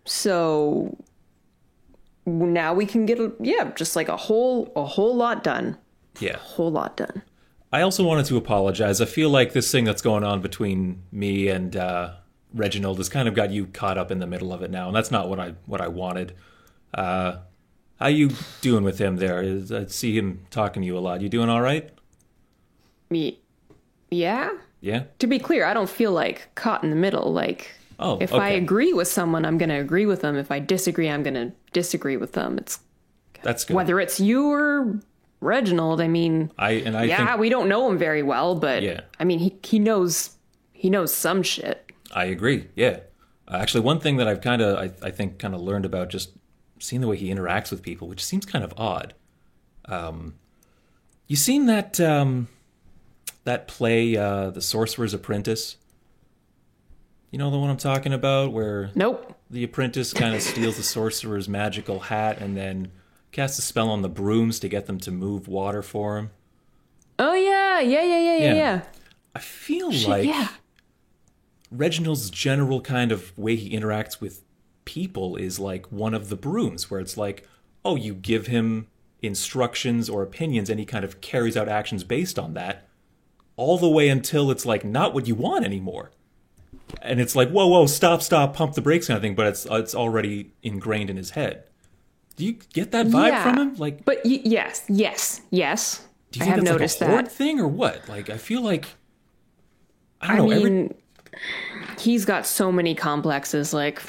So now we can get just like a whole lot done. Yeah. A whole lot done. I also wanted to apologize. I feel like this thing that's going on between me and Reginald has kind of got you caught up in the middle of it now, and that's not what I wanted. How you doing with him there? I see him talking to you a lot. You doing all right? Yeah? Yeah? To be clear, I don't feel like caught in the middle. Like, if I okay. agree with someone, I'm going to agree with them. If I disagree, I'm going to disagree with them. That's good. Whether it's you or Reginald, I mean, I think, we don't know him very well, but Yeah. I mean, he knows some shit. I agree. Yeah. Actually, one thing that I've I think kind of learned about just seeing the way he interacts with people, which seems kind of odd. You seen that that play, The Sorcerer's Apprentice? You know the one I'm talking about, where Nope. the apprentice kind of steals the sorcerer's magical hat and then casts a spell on the brooms to get them to move water for him. Oh yeah. I feel like Yeah. Reginald's general kind of way he interacts with people is like one of the brooms, where it's like, oh, you give him instructions or opinions and he kind of carries out actions based on that, all the way until it's like not what you want anymore. And it's like, whoa, stop, pump the brakes kind of thing, but it's already ingrained in his head. Do you get that vibe from him? Like, but yes. do you I think have that's noticed like a horde that. thing or what? Like, I feel like, I I don't know. mean, he's got so many complexes. Like,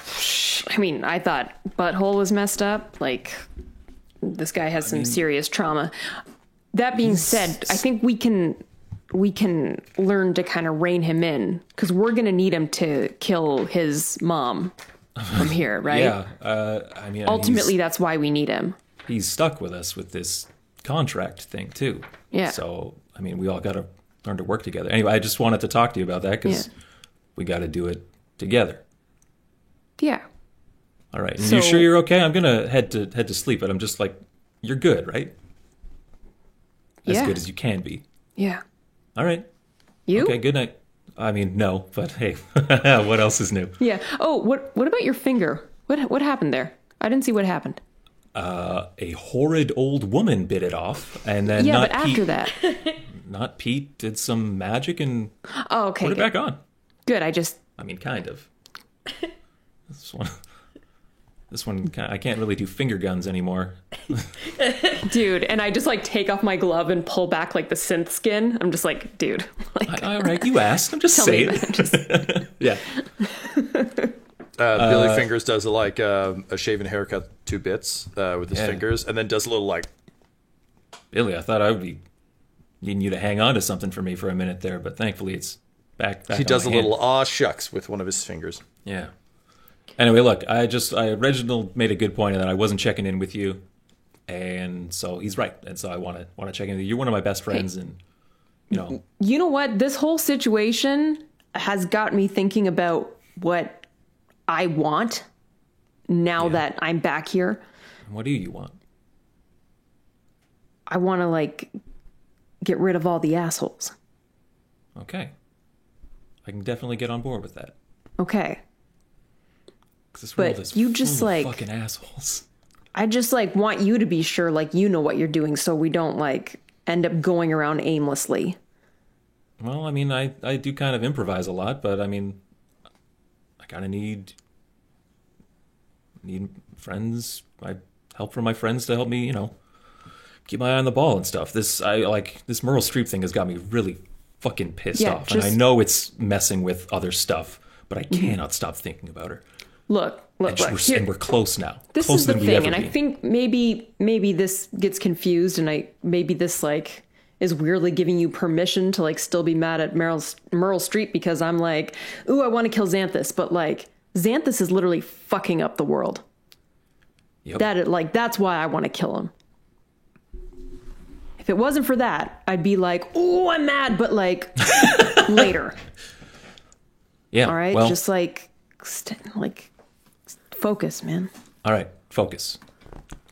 I mean, I thought Butthole was messed up. Like, this guy has some serious trauma. That being said, I think we can learn to kind of rein him in, because we're gonna need him to kill his mom from here, right? Yeah. I mean, Ultimately, that's why we need him. he's stuck with us with this contract thing too. Yeah. So I mean, we all got to learn to work together. Anyway, I just wanted to talk to you about that because Yeah. we got to do it together. Yeah. All right. And So- you sure you're okay? I'm gonna head to sleep, but I'm just like, you're good, right? As Yeah. good as you can be. Yeah. All right. You? Okay. Good night. I mean, no, but hey, what else is new? Yeah. Oh, what about your finger? What happened there? I didn't see what happened. A horrid old woman bit it off, and then Yeah, not but Pete, after that. not Pete did some magic and Oh, okay. put it Good. back on. Good. I just I mean, kind of. This one, I can't really do finger guns anymore. dude, and I just like take off my glove and pull back like the synth skin. I'm just like, dude, like All right, you asked. I'm just tell me saying. about it. Just, Yeah. Billy Fingers does like a shaven haircut, 2 bits with his Yeah. fingers, and then does a little like. Billy, I thought I would be needing you to hang on to something for me for a minute there, but thankfully it's back He on does a my hand. little aw shucks with one of his fingers. Yeah. Anyway, look, Reginald made a good point in that I wasn't checking in with you, and so he's right, and so I want to check in with you. You're one of my best friends, and you know what? This whole situation has got me thinking about what I want now that I'm back here. what do you want? I want to like get rid of all the assholes. Okay, I can definitely get on board with that. Okay. 'Cause this But world is you just, full of like- fucking assholes. I just like want you to be sure like you know what you're doing so we don't like end up going around aimlessly. Well, I mean, I do kind of improvise a lot, but I mean, I kind of need friends, help from my friends to help me, keep my eye on the ball and stuff. This Meryl Streep thing has got me really fucking pissed Yeah, off, and I just- know it's messing with other stuff, but I cannot stop thinking about her. Look. And Here- we're close now. this Closer is the than we've thing, ever and I been. think maybe this gets confused, and maybe this like is weirdly giving you permission to like still be mad at Meryl Streep because I'm like, ooh, I want to kill Xanthus, but like Xanthus is literally fucking up the world. Yep. That's why I want to kill him. If it wasn't for that, I'd be like, ooh, I'm mad, but like later. Yeah. All right, Well, just like focus, man. all right. Focus.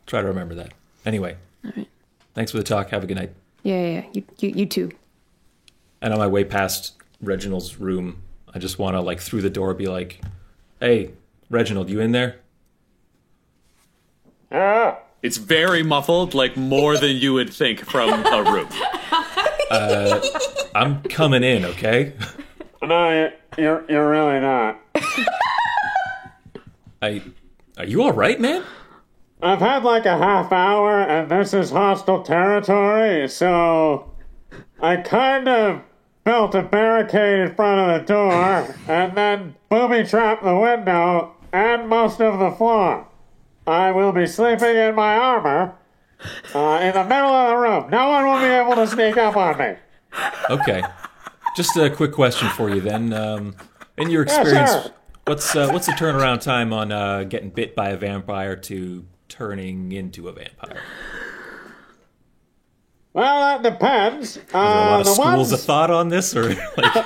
Try to remember that. Anyway. All right. Thanks for the talk. Have a good night. Yeah. You too. And on my way past Reginald's room, I just want to, like, through the door be like, hey, Reginald, you in there? It's very muffled, like more than you would think from a room. I'm coming in, okay? No, you're really not. Are you all right, man? I've had like a half hour, and this is hostile territory, so I kind of built a barricade in front of the door, and then booby-trapped the window and most of the floor. I will be sleeping in my armor in the middle of the room. No one will be able to sneak up on me. Okay. Just a quick question for you then. In your experience, sure. what's the turnaround time on getting bit by a vampire to turning into a vampire? Well, that depends. Are there a lot of the schools ones, of thought on this, or like,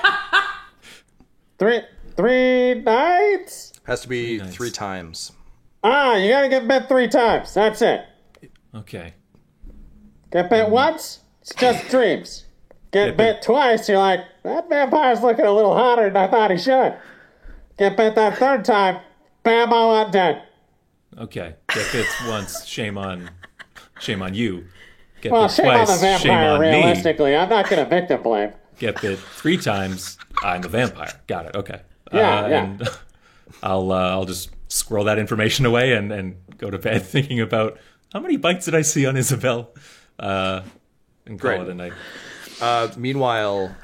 three nights? Has to be nights. 3 times. You gotta get bit 3 times. That's it. okay, Get bit once, it's just dreams. Get Get bit bit- twice, you're like, that vampire's looking a little hotter than I thought he should. Get bit that 3rd time, bam, I'm dead. okay. Get bit once, shame on you. Get Well, bit shame on twice, the shame vampire, on me. realistically. I'm not gonna victim blame. Get bit 3 times, I'm the vampire. Got it. Okay. Yeah, yeah. And I'll just squirrel that information away and go to bed thinking about how many bites did I see on Isabel, and call Great. it a night. Meanwhile,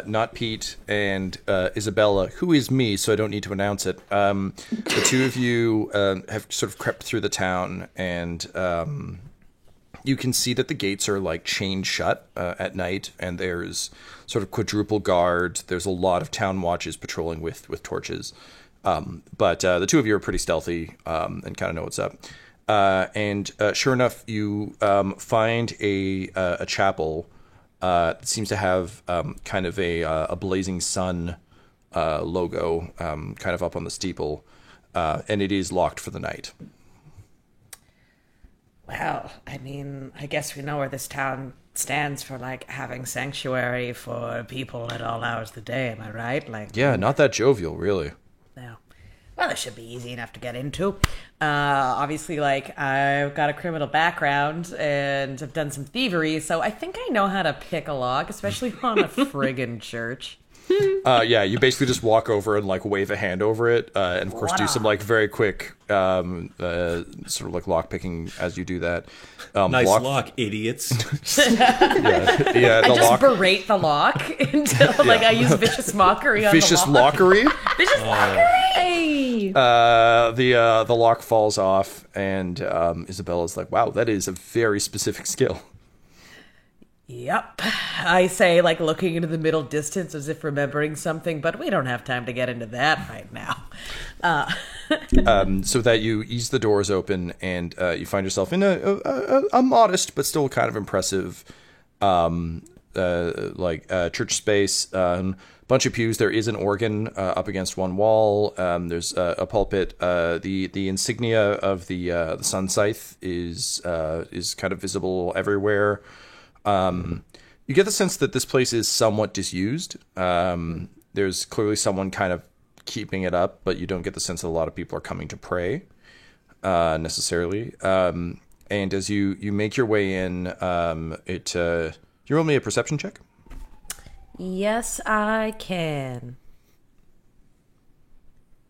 not Pete and Isabella, who is me, so I don't need to announce it. The 2 of you have sort of crept through the town, and You can see that the gates are like chained shut at night, and there's sort of quadruple guard. There's a lot of town watches patrolling with torches. But the two of you are pretty stealthy and kind of know what's up. And sure enough, you find a chapel that seems to have kind of a blazing sun logo kind of up on the steeple, and it is locked for the night. Well, I mean, I guess we know where this town stands for, like, having sanctuary for people at all hours of the day, am I right? Like, Yeah, not that jovial, really. no. Well, it should be easy enough to get into. Obviously, like, I've got a criminal background and I've done some thievery, so I think I know how to pick a lock, especially on a friggin' church. Yeah, you basically just walk over and like wave a hand over it, and of course do some like very quick sort of like lock picking as you do that. Nice lock, idiots. Yeah, I the just lock. berate the lock until like I use vicious mockery on Vicious the lock. lockery. Vicious mockery. Hey. The lock falls off, and Isabella's like, "Wow, that is a very specific skill." Yep. I say, like, looking into the middle distance as if remembering something, but we don't have time to get into that right now. So that you ease the doors open, and you find yourself in a modest but still kind of impressive church space. Bunch of pews. There is an organ up against one wall. There's a pulpit. The insignia of the sun scythe is kind of visible everywhere. You get the sense that this place is somewhat disused. There's clearly someone kind of keeping it up, but you don't get the sense that a lot of people are coming to pray necessarily. And as you make your way in, you roll me a perception check. Yes, I can.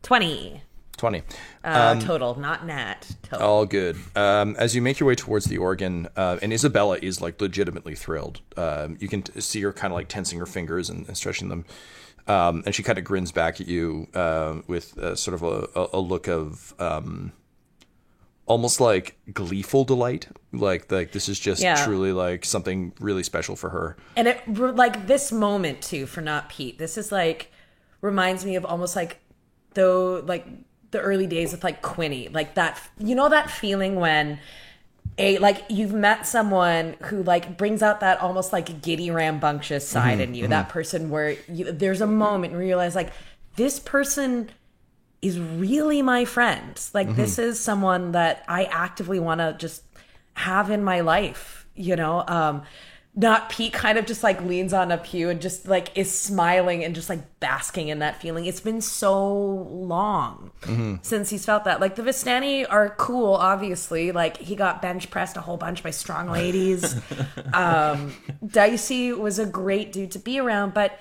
20. 20. Total, not nat. Total. All good. As you make your way towards the organ, and Isabella is like legitimately thrilled. You can see her kind of like tensing her fingers and stretching them. And she kind of grins back at you with sort of a look of almost like gleeful delight. Like this is just truly like something really special for her. And it like this moment too for Not Pete. This is like reminds me of almost like the early days with like Quinny, like that, you know, that feeling when you've met someone who like brings out that almost like giddy rambunctious side in you, that person where there's a moment where you realize like this person is really my friend. Like this is someone that I actively want to just have in my life, you know? Not Pete kind of just like leans on a pew and just like is smiling and just like basking in that feeling. It's been so long since he's felt that. Like the Vistani are cool, obviously. Like he got bench pressed a whole bunch by strong ladies. Dicey was a great dude to be around, but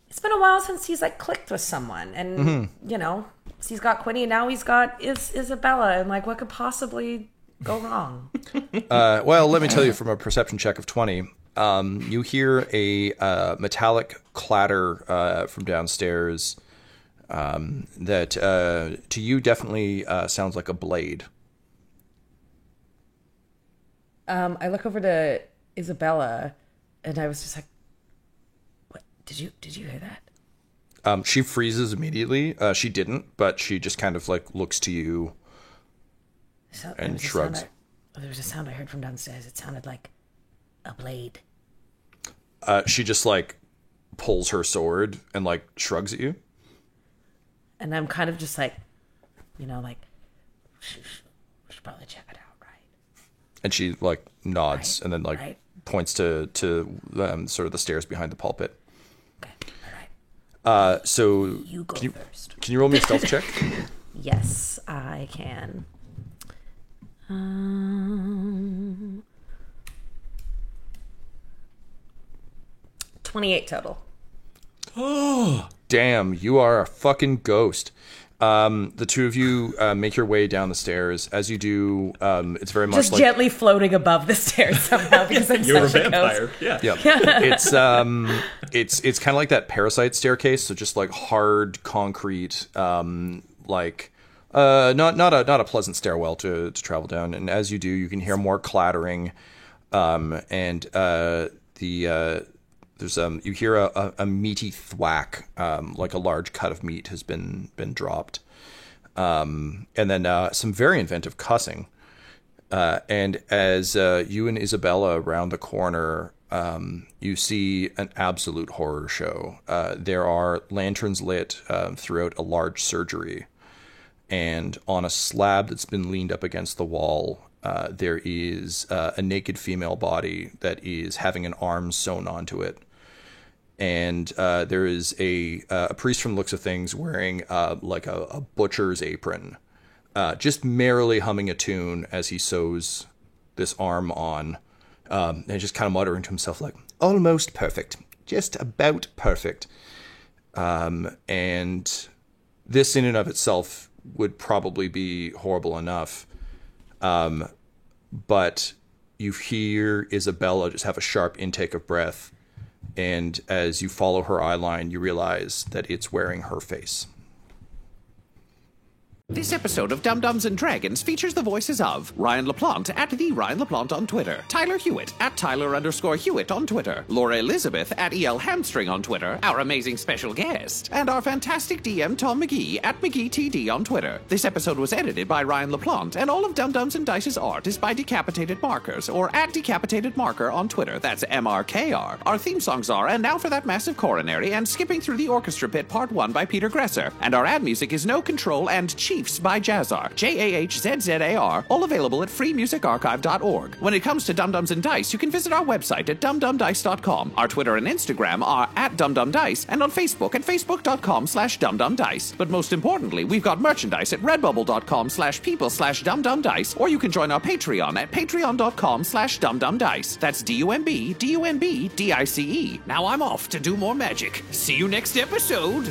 it's been a while since he's like clicked with someone. And you know, he's got Quinny and now he's got Isabella, and like what could possibly go wrong? Well, let me tell you from a perception check of 20. You hear a metallic clatter from downstairs that to you definitely sounds like a blade. I look over to Isabella and I was just like, what? Did you hear that? She freezes immediately. She didn't, but she just kind of like looks to you and shrugs. There was a sound I heard from downstairs. It sounded like a blade. She just like pulls her sword and like shrugs at you. And I'm kind of just like, you know, like, we should probably check it out, right? And she like nods and then like points to sort of the stairs behind the pulpit. Okay, all right. So You go first. Can you roll me a stealth check? Yes, I can. 28 total. Oh, damn! You are a fucking ghost. The two of you make your way down the stairs. As you do, it's very much Just like gently floating above the stairs somehow because I'm You're a such a vampire. ghost. Yeah. yeah. It's kind of like that parasite staircase. So just like hard concrete, like not a pleasant stairwell to travel down. And as you do, you can hear more clattering. There's you hear a meaty thwack, like a large cut of meat has been dropped, and then some very inventive cussing. And as you and Isabella round the corner, you see an absolute horror show. There are lanterns lit throughout a large surgery, and on a slab that's been leaned up against the wall, there is a naked female body that is having an arm sewn onto it. And there is a priest from the looks of things wearing like a butcher's apron, just merrily humming a tune as he sews this arm on, and just kind of muttering to himself like, almost perfect, just about perfect. And this in and of itself would probably be horrible enough. But you hear Isabella just have a sharp intake of breath. And as you follow her eye line, you realize that it's wearing her face. This episode of Dum-Dums and Dragons features the voices of Ryan LaPlante at the Ryan LaPlante on Twitter, Tyler Hewitt at Tyler_Hewitt on Twitter, Laura Elizabeth at EL Hamstring on Twitter, our amazing special guest, and our fantastic DM Tom McGee at McGeeTD on Twitter. This episode was edited by Ryan LaPlante, and all of Dum-Dums and Dice's art is by Decapitated Markers, or at Decapitated Marker on Twitter. That's MRKR. Our theme songs are And Now for That Massive Coronary and Skipping Through the Orchestra Pit Part 1 by Peter Gresser, and our ad music is No Control and Chiefs by Jazzar, JAHZZAR, all available at freemusicarchive.org. When it comes to Dum-Dums and Dice, you can visit our website at dumdumdice.com. Our Twitter and Instagram are at dumdumdice, and on Facebook at facebook.com/dumdumdice. But most importantly, we've got merchandise at redbubble.com/people/dumdumdice, or you can join our Patreon at patreon.com/dumdumdice. That's DUMBDUMBDICE. Now I'm off to do more magic. See you next episode.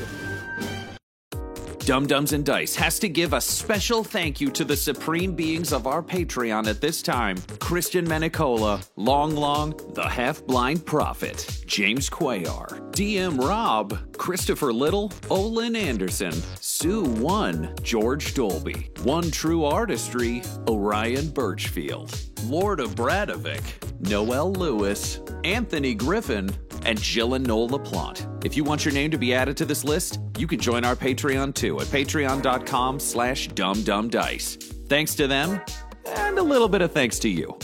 Dum-Dums and Dice has to give a special thank you to the supreme beings of our Patreon at this time. Christian Menicola, Long, the Half-Blind Prophet, James Cuellar, DM Rob, Christopher Little, Olin Anderson, Sue One, George Dolby, One True Artistry, Orion Birchfield, Lord of Bradovic, Noel Lewis, Anthony Griffin, and Jill and Noel LaPlante. If you want your name to be added to this list, you can join our Patreon too at patreon.com/dumdumdice. Thanks to them, and a little bit of thanks to you.